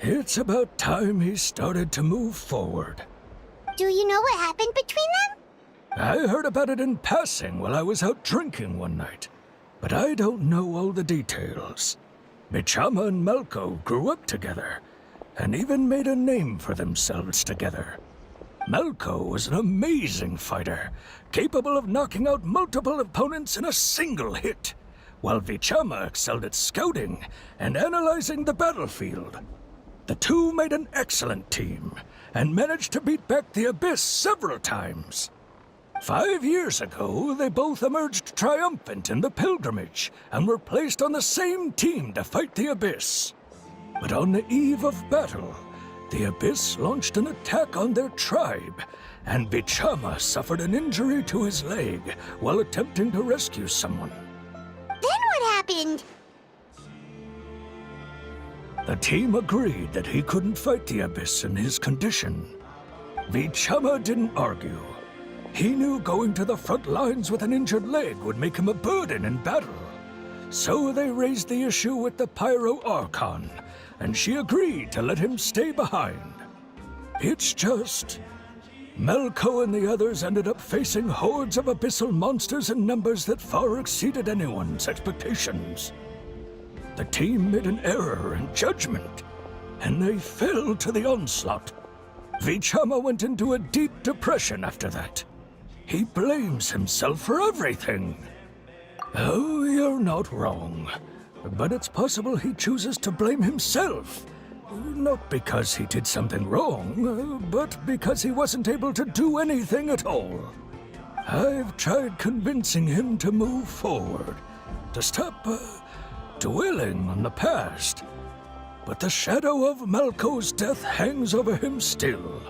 It's about time he started to move forward. Do you know what happened between them? I heard about it in passing while I was out drinking one night, but I don't know all the details. Bichama and Malco grew up together, and even made a name for themselves together. Malco was an amazing fighter, capable of knocking out multiple opponents in a single hit, while Vichama excelled at scouting and analyzing the battlefield. The two made an excellent team, and managed to beat back the Abyss several times. 5 years ago, they both emerged triumphant in the pilgrimage, and were placed on the same team to fight the Abyss. But on the eve of battle, the Abyss launched an attack on their tribe, and Vichama suffered an injury to his leg while attempting to rescue someone. Then what happened? The team agreed that he couldn't fight the Abyss in his condition. Vichama didn't argue. He knew going to the front lines with an injured leg would make him a burden in battle. So they raised the issue with the Pyro Archon, and she agreed to let him stay behind. It's just... Malco and the others ended up facing hordes of abyssal monsters in numbers that far exceeded anyone's expectations. The team made an error in judgment, and they fell to the onslaught. Vichama went into a deep depression after that. He blames himself for everything. Oh, you're not wrong. But it's possible he chooses to blame himself. Not because he did something wrong, but because he wasn't able to do anything at all. I've tried convincing him to move forward, to stop dwelling on the past. But the shadow of Malco's death hangs over him still.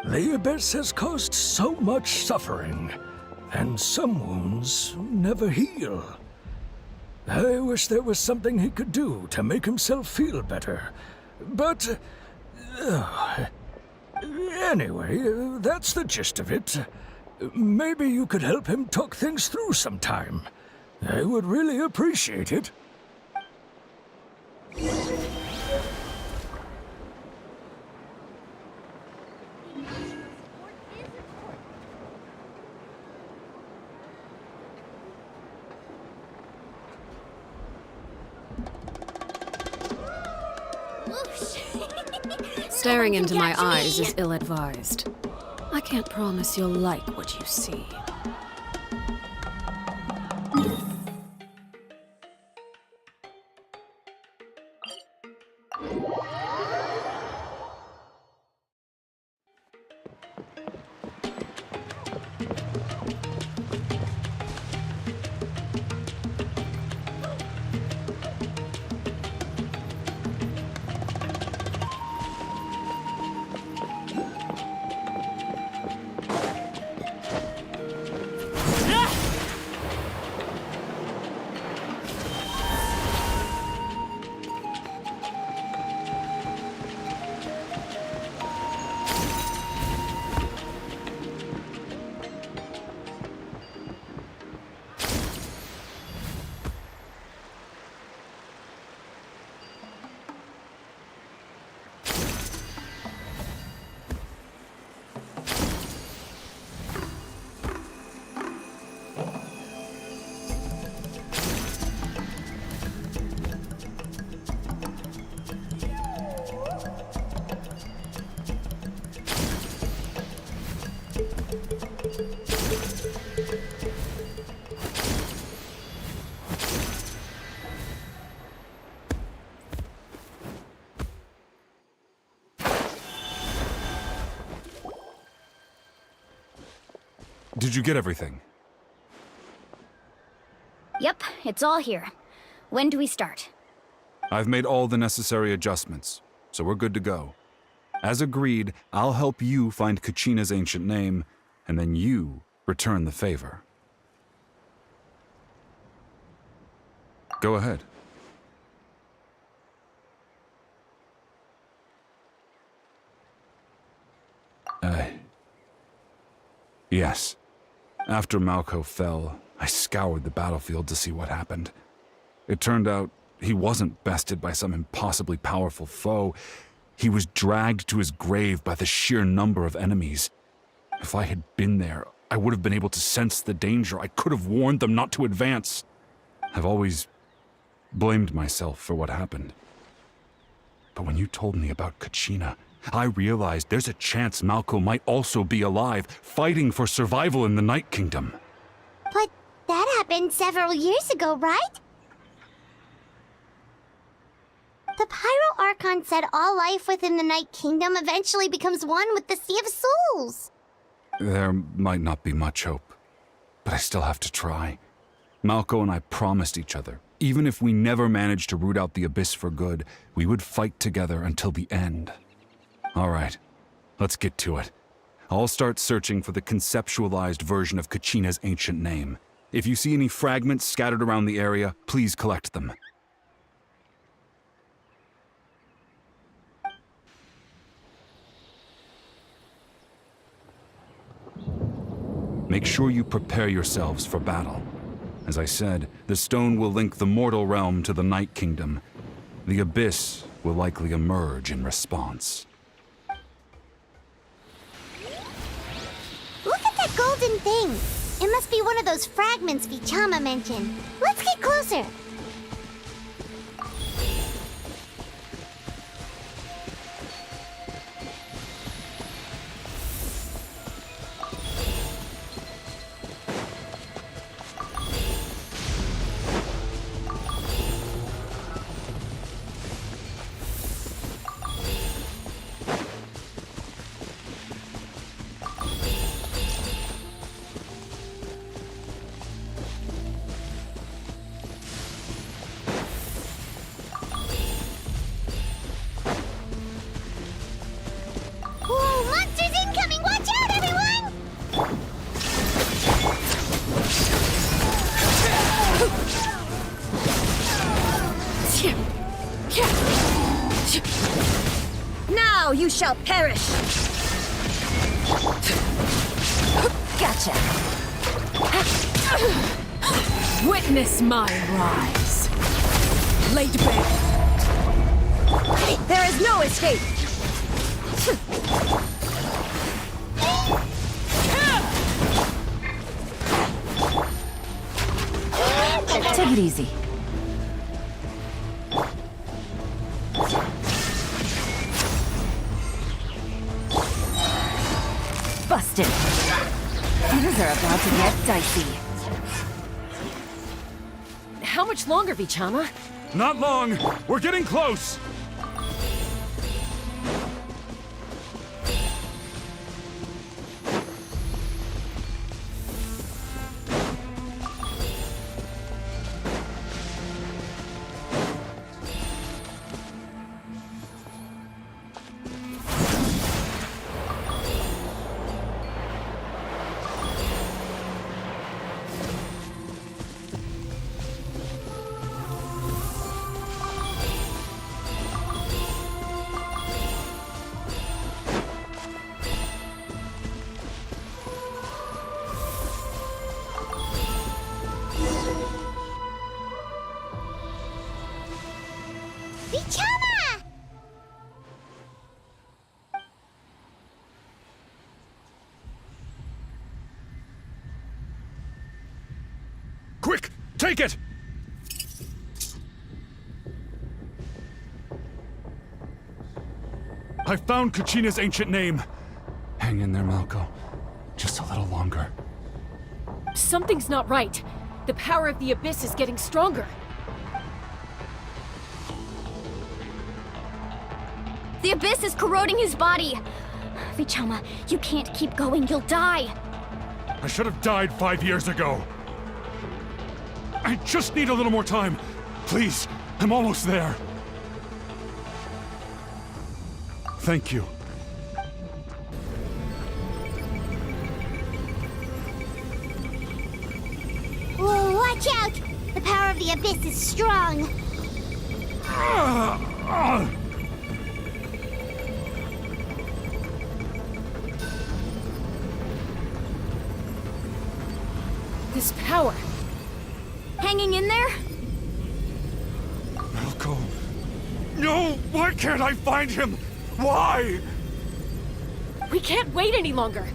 The Abyss has caused so much suffering, and some wounds never heal. I wish there was something he could do to make himself feel better, but... anyway, that's the gist of it. Maybe you could help him talk things through sometime. I would really appreciate it. Staring into my eyes is ill-advised. I can't promise you'll like what you see. Did you get everything? Yep, it's all here. When do we start? I've made all the necessary adjustments, so we're good to go. As agreed, I'll help you find Kachina's ancient name, and then you return the favor. Go ahead. Yes. After Malko fell, I scoured the battlefield to see what happened. It turned out he wasn't bested by some impossibly powerful foe. He was dragged to his grave by the sheer number of enemies. If I had been there, I would have been able to sense the danger. I could have warned them not to advance. I've always blamed myself for what happened. But when you told me about Kachina, I realized there's a chance Malko might also be alive, fighting for survival in the Night Kingdom. But that happened several years ago, right? The Pyro Archon said all life within the Night Kingdom eventually becomes one with the Sea of Souls. There might not be much hope, but I still have to try. Malko and I promised each other, even if we never managed to root out the Abyss for good, we would fight together until the end. All right, let's get to it. I'll start searching for the conceptualized version of Kachina's ancient name. If you see any fragments scattered around the area, please collect them. Make sure you prepare yourselves for battle. As I said, the stone will link the mortal realm to the Night Kingdom. The Abyss will likely emerge in response. Look at that golden thing! It must be one of those fragments Vichama mentioned. Let's get closer! Now you shall perish! Gotcha! Witness my rise! Laid bare! There is no escape! Take it easy. exhausted. Things are about to get dicey. How much longer, Vichama? Not long! We're getting close! Vichama! Quick! Take it! I found Kachina's ancient name. Hang in there, Malco. Just a little longer. Something's not right. The power of the Abyss is getting stronger. The Abyss is corroding his body! Vichama, you can't keep going, you'll die! I should have died 5 years ago. I just need a little more time. Please, I'm almost there. Thank you. Whoa, watch out! The power of the Abyss is strong. This power. Hanging in there? Malco. No! Why can't I find him? Why? We can't wait any longer.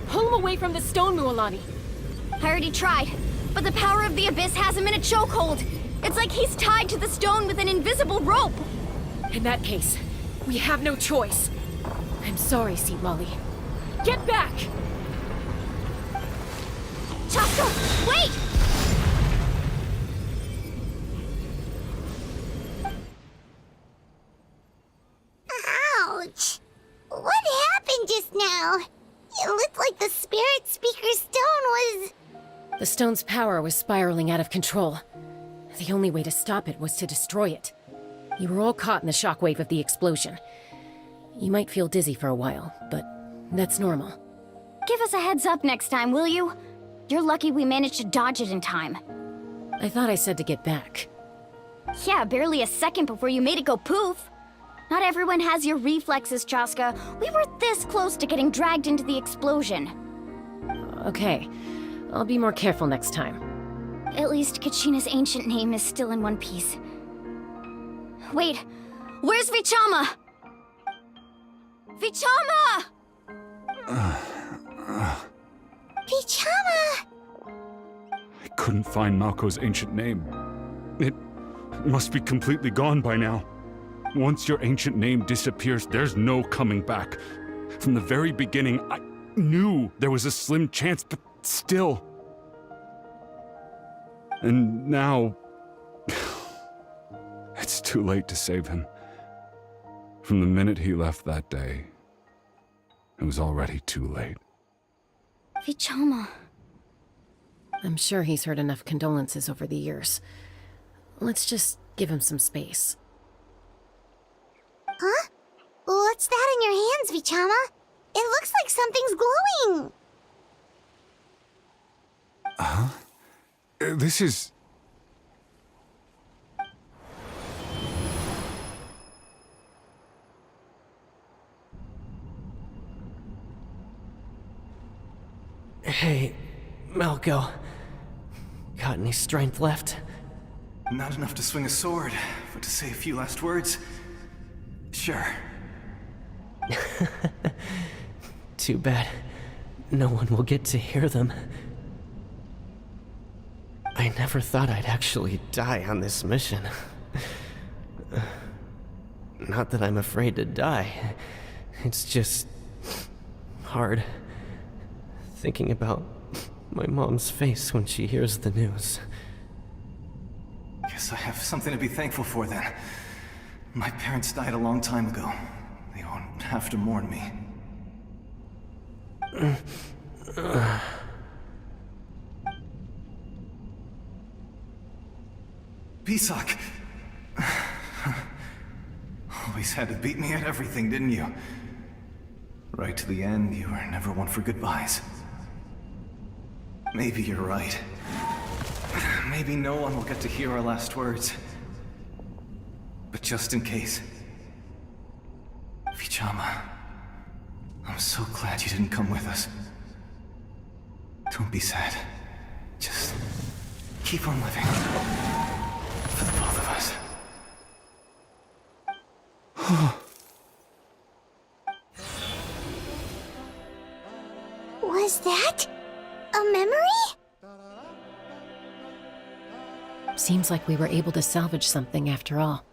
Pull him away from the stone, Mualani. I already tried, but the power of the Abyss has him in a chokehold. It's like he's tied to the stone with an invisible rope. In that case, we have no choice. I'm sorry, St. Molly. Get back! Chaska, wait! Ouch! What happened just now? It looked like the Spirit Speaker's stone was... The stone's power was spiraling out of control. The only way to stop it was to destroy it. You were all caught in the shockwave of the explosion. You might feel dizzy for a while, but that's normal. Give us a heads up next time, will you? You're lucky we managed to dodge it in time. I thought I said to get back. Yeah, barely a second before you made it go poof. Not everyone has your reflexes, Chaska. We were this close to getting dragged into the explosion. Okay, I'll be more careful next time. At least Kachina's ancient name is still in one piece. Wait, where's Vichama? Vichama! Vichama! I couldn't find Malco's ancient name. It must be completely gone by now. Once your ancient name disappears, there's no coming back. From the very beginning, I knew there was a slim chance, but still. And now... it's too late to save him. From the minute he left that day, it was already too late. Vichama. I'm sure he's heard enough condolences over the years. Let's just give him some space. Huh? What's that in your hands, Vichama? It looks like something's glowing! Huh? This is... Hey, Malco. Got any strength left? Not enough to swing a sword, but to say a few last words. Sure. Too bad. No one will get to hear them. I never thought I'd actually die on this mission. Not that I'm afraid to die. It's just... hard. thinking about my mom's face when she hears the news. Guess I have something to be thankful for then. My parents died a long time ago. They won't have to mourn me. Pisak! Always had to beat me at everything, didn't you? Right to the end, you were never one for goodbyes. Maybe you're right. Maybe no one will get to hear our last words. But just in case... Vichama, I'm so glad you didn't come with us. Don't be sad. Just keep on living. For the both of us. Was that a memory? Seems like we were able to salvage something after all.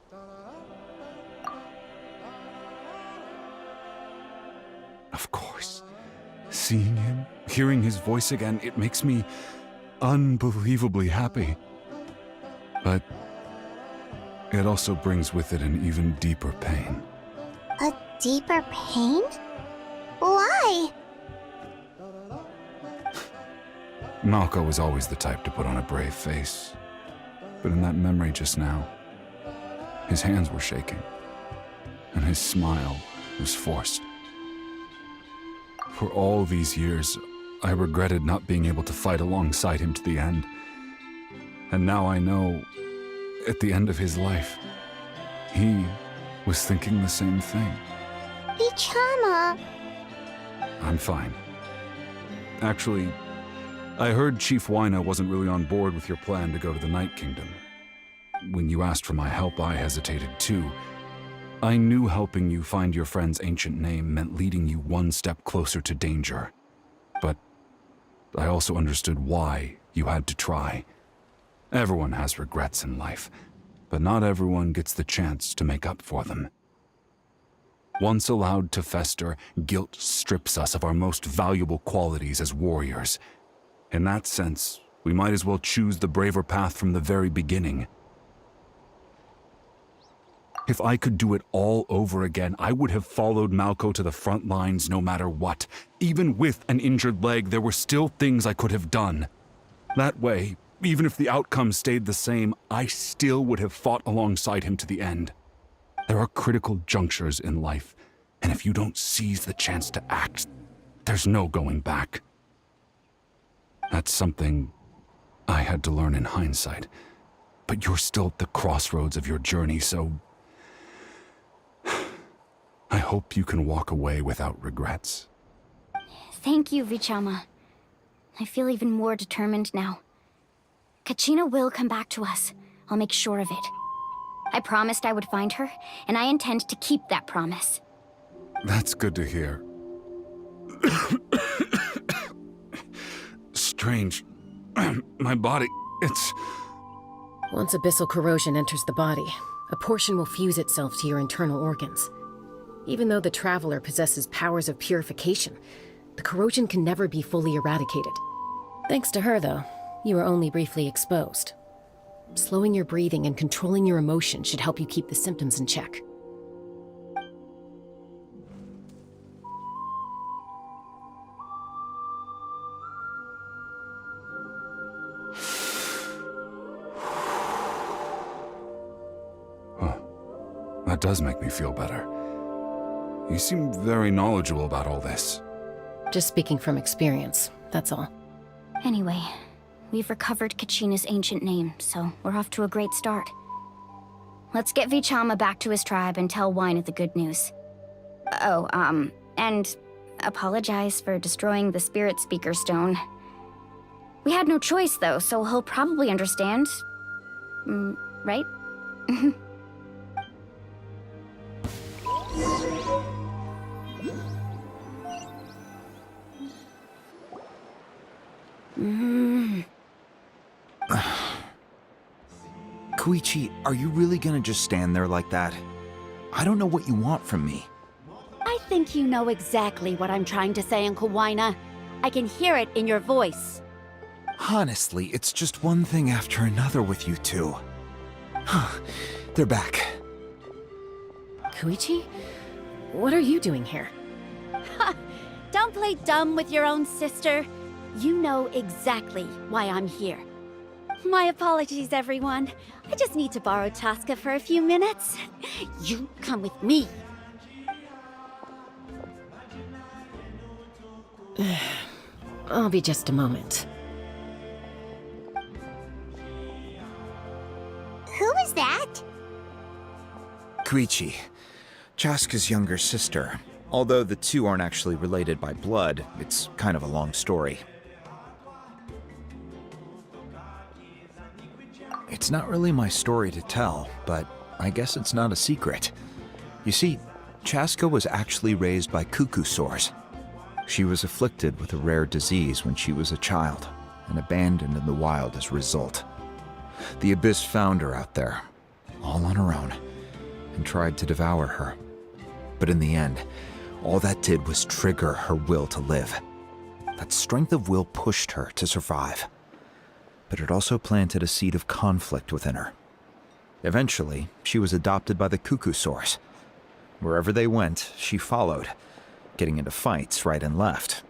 Of course. Seeing him, hearing his voice again, it makes me unbelievably happy. But it also brings with it an even deeper pain. A deeper pain? Why? Malko was always the type to put on a brave face. But in that memory just now, his hands were shaking, and his smile was forced. For all these years, I regretted not being able to fight alongside him to the end. And now I know, at the end of his life, he was thinking the same thing. Vichama. I'm fine. Actually, I heard Chief Wyna wasn't really on board with your plan to go to the Night Kingdom. When you asked for my help, I hesitated too. I knew helping you find your friend's ancient name meant leading you one step closer to danger. But I also understood why you had to try. Everyone has regrets in life, but not everyone gets the chance to make up for them. Once allowed to fester, guilt strips us of our most valuable qualities as warriors. In that sense, we might as well choose the braver path from the very beginning. If I could do it all over again, I would have followed Malko to the front lines no matter what. Even with an injured leg, there were still things I could have done. That way, even if the outcome stayed the same, I still would have fought alongside him to the end. There are critical junctures in life, and if you don't seize the chance to act, there's no going back. That's something I had to learn in hindsight. But you're still at the crossroads of your journey, so I hope you can walk away without regrets. Thank you, Vichama. I feel even more determined now. Kachina will come back to us. I'll make sure of it. I promised I would find her, and I intend to keep that promise. That's good to hear. Strange. My body, it's... Once abyssal corrosion enters the body, a portion will fuse itself to your internal organs. Even though the Traveler possesses powers of purification, the corrosion can never be fully eradicated. Thanks to her, though, you are only briefly exposed. Slowing your breathing and controlling your emotions should help you keep the symptoms in check. That does make me feel better. You seem very knowledgeable about all this. Just speaking from experience, that's all. Anyway, we've recovered Kachina's ancient name, so we're off to a great start. Let's get Vichama back to his tribe and tell Wyna the good news. Oh, and apologize for destroying the Spirit Speaker Stone. We had no choice, though, so he'll probably understand. Right? Koichi, are you really gonna just stand there like that? I don't know what you want from me. I think you know exactly what I'm trying to say, Uncle Wyna. I can hear it in your voice. Honestly, it's just one thing after another with you two. They're back. Koichi? What are you doing here? Ha! Don't play dumb with your own sister. You know exactly why I'm here. My apologies, everyone. I just need to borrow Chaska for a few minutes. You come with me. I'll be just a moment. Who was that? Koichi, Chaska's younger sister. Although the two aren't actually related by blood, it's kind of a long story. It's not really my story to tell, but I guess it's not a secret. You see, Chaska was actually raised by cuckoo sores. She was afflicted with a rare disease when she was a child, and abandoned in the wild as a result. The Abyss found her out there, all on her own, and tried to devour her. But in the end, all that did was trigger her will to live. That strength of will pushed her to survive. But it also planted a seed of conflict within her. Eventually, she was adopted by the cuckoo source. Wherever they went, she followed, getting into fights right and left.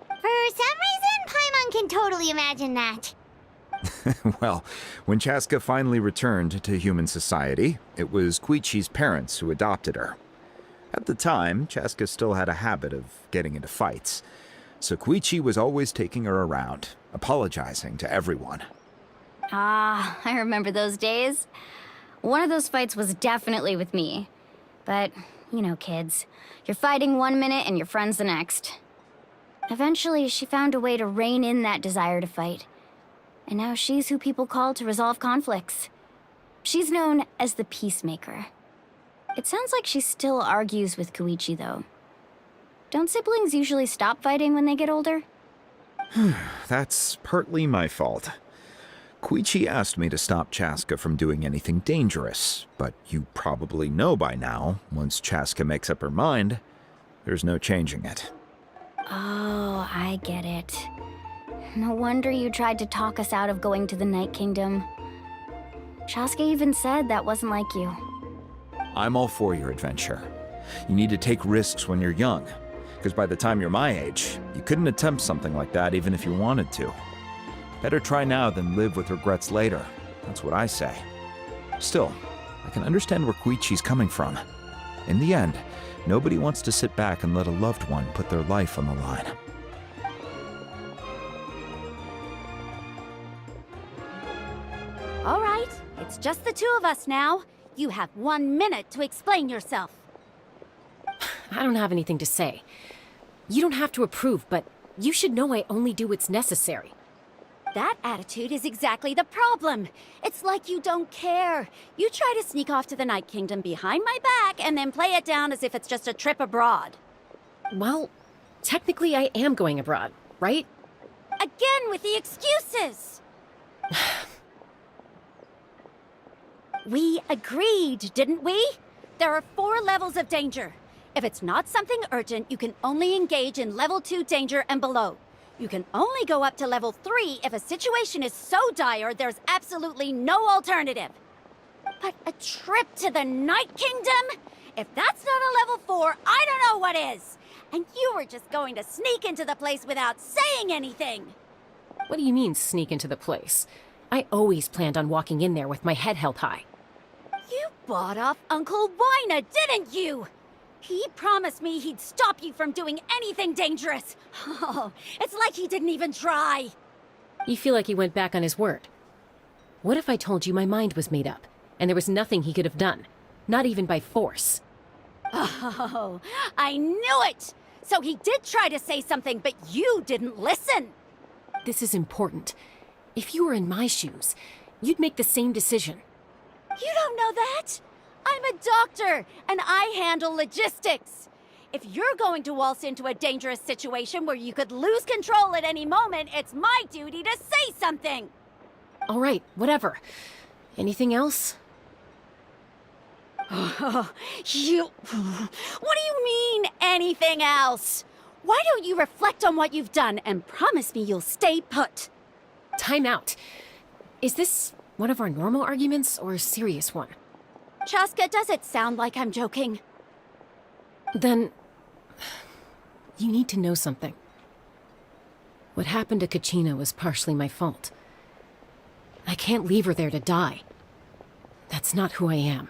For some reason, Paimon can totally imagine that. Well, when Chaska finally returned to human society, it was Koichi's parents who adopted her. At the time, Chaska still had a habit of getting into fights, so Koichi was always taking her around, apologizing to everyone. Ah, I remember those days. One of those fights was definitely with me. But, you know, kids. You're fighting one minute and your friend's the next. Eventually, she found a way to rein in that desire to fight. And now she's who people call to resolve conflicts. She's known as the Peacemaker. It sounds like she still argues with Koichi, though. Don't siblings usually stop fighting when they get older? That's partly my fault. Koichi asked me to stop Chaska from doing anything dangerous, but you probably know by now, once Chaska makes up her mind, there's no changing it. Oh, I get it. No wonder you tried to talk us out of going to the Night Kingdom. Chaska even said that wasn't like you. I'm all for your adventure. You need to take risks when you're young, because by the time you're my age, you couldn't attempt something like that even if you wanted to. Better try now than live with regrets later. That's what I say. Still, I can understand where Koichi's coming from. In the end, nobody wants to sit back and let a loved one put their life on the line. All right, it's just the two of us now. You have 1 minute to explain yourself. I don't have anything to say. You don't have to approve, but you should know I only do what's necessary. That attitude is exactly the problem. It's like you don't care. You try to sneak off to the Night Kingdom behind my back and then play it down as if it's just a trip abroad. Well, technically I am going abroad, right? Again with the excuses! We agreed, didn't we? There are 4 levels of danger. If it's not something urgent, you can only engage in level 2 danger and below. You can only go up to level 3 if a situation is so dire there's absolutely no alternative. But a trip to the Night Kingdom? If that's not a level 4, I don't know what is. And you were just going to sneak into the place without saying anything. What do you mean, sneak into the place? I always planned on walking in there with my head held high. You bought off Uncle Wina, didn't you? He promised me he'd stop you from doing anything dangerous. Oh, it's like he didn't even try. You feel like he went back on his word. What if I told you my mind was made up, and there was nothing he could have done? Not even by force. Oh, I knew it! So he did try to say something, but you didn't listen. This is important. If you were in my shoes, you'd make the same decision. You don't know that? I'm a doctor, and I handle logistics. If you're going to waltz into a dangerous situation where you could lose control at any moment, it's my duty to say something. All right, whatever. Anything else? What do you mean, anything else? Why don't you reflect on what you've done and promise me you'll stay put? Time out. Is this one of our normal arguments or a serious one? Chaska, does it sound like I'm joking? Then... you need to know something. What happened to Kachina was partially my fault. I can't leave her there to die. That's not who I am.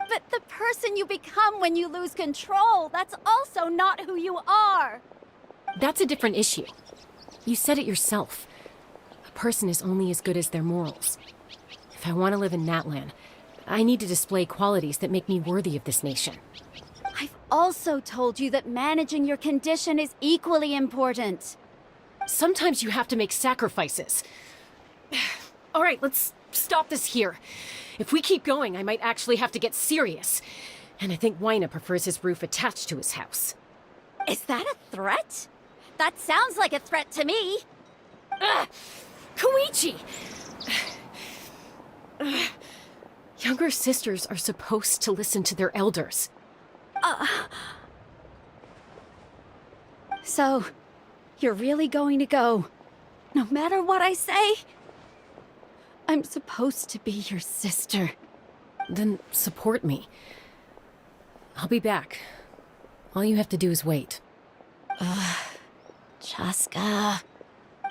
But the person you become when you lose control, that's also not who you are. That's a different issue. You said it yourself. A person is only as good as their morals. If I want to live in Natlan, I need to display qualities that make me worthy of this nation. I've also told you that managing your condition is equally important. Sometimes you have to make sacrifices. All right, let's stop this here. If we keep going, I might actually have to get serious. And I think Wyna prefers his roof attached to his house. Is that a threat? That sounds like a threat to me. Koichi! Younger sisters are supposed to listen to their elders. So, you're really going to go, no matter what I say? I'm supposed to be your sister. Then support me. I'll be back. All you have to do is wait. Chaska.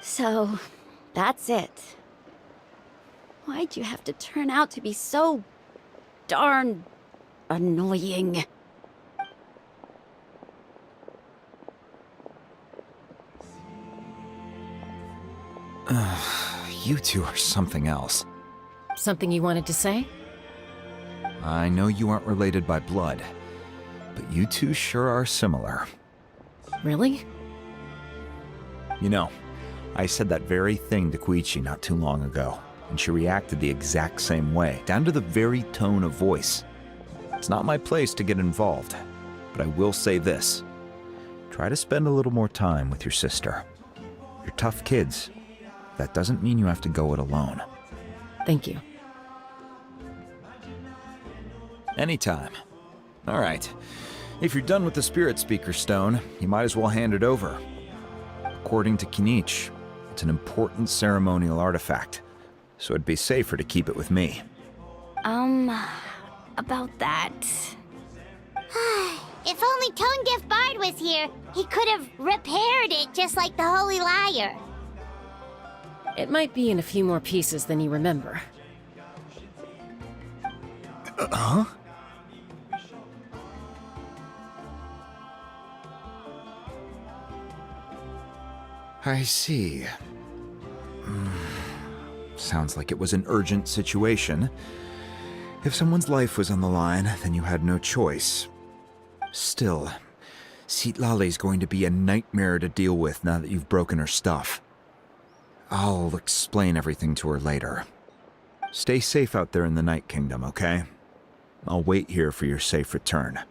So, that's it. Why'd you have to turn out to be so darn annoying? You two are something else. Something you wanted to say? I know you aren't related by blood, but you two sure are similar. Really? You know, I said that very thing to Koichi not too long ago, and she reacted the exact same way, down to the very tone of voice. It's not my place to get involved, but I will say this. Try to spend a little more time with your sister. You're tough kids. That doesn't mean you have to go it alone. Thank you. Anytime. All right. If you're done with the Spirit Speaker Stone, you might as well hand it over. According to Kinich, it's an important ceremonial artifact, so it'd be safer to keep it with me. About that... If only Tone-Gift Bard was here, he could have repaired it just like the Holy Liar. It might be in a few more pieces than you remember. Huh? I see. Sounds like it was an urgent situation. If someone's life was on the line, then you had no choice. Still, Citlali's going to be a nightmare to deal with now that you've broken her stuff. I'll explain everything to her later. Stay safe out there in the Night Kingdom, okay? I'll wait here for your safe return.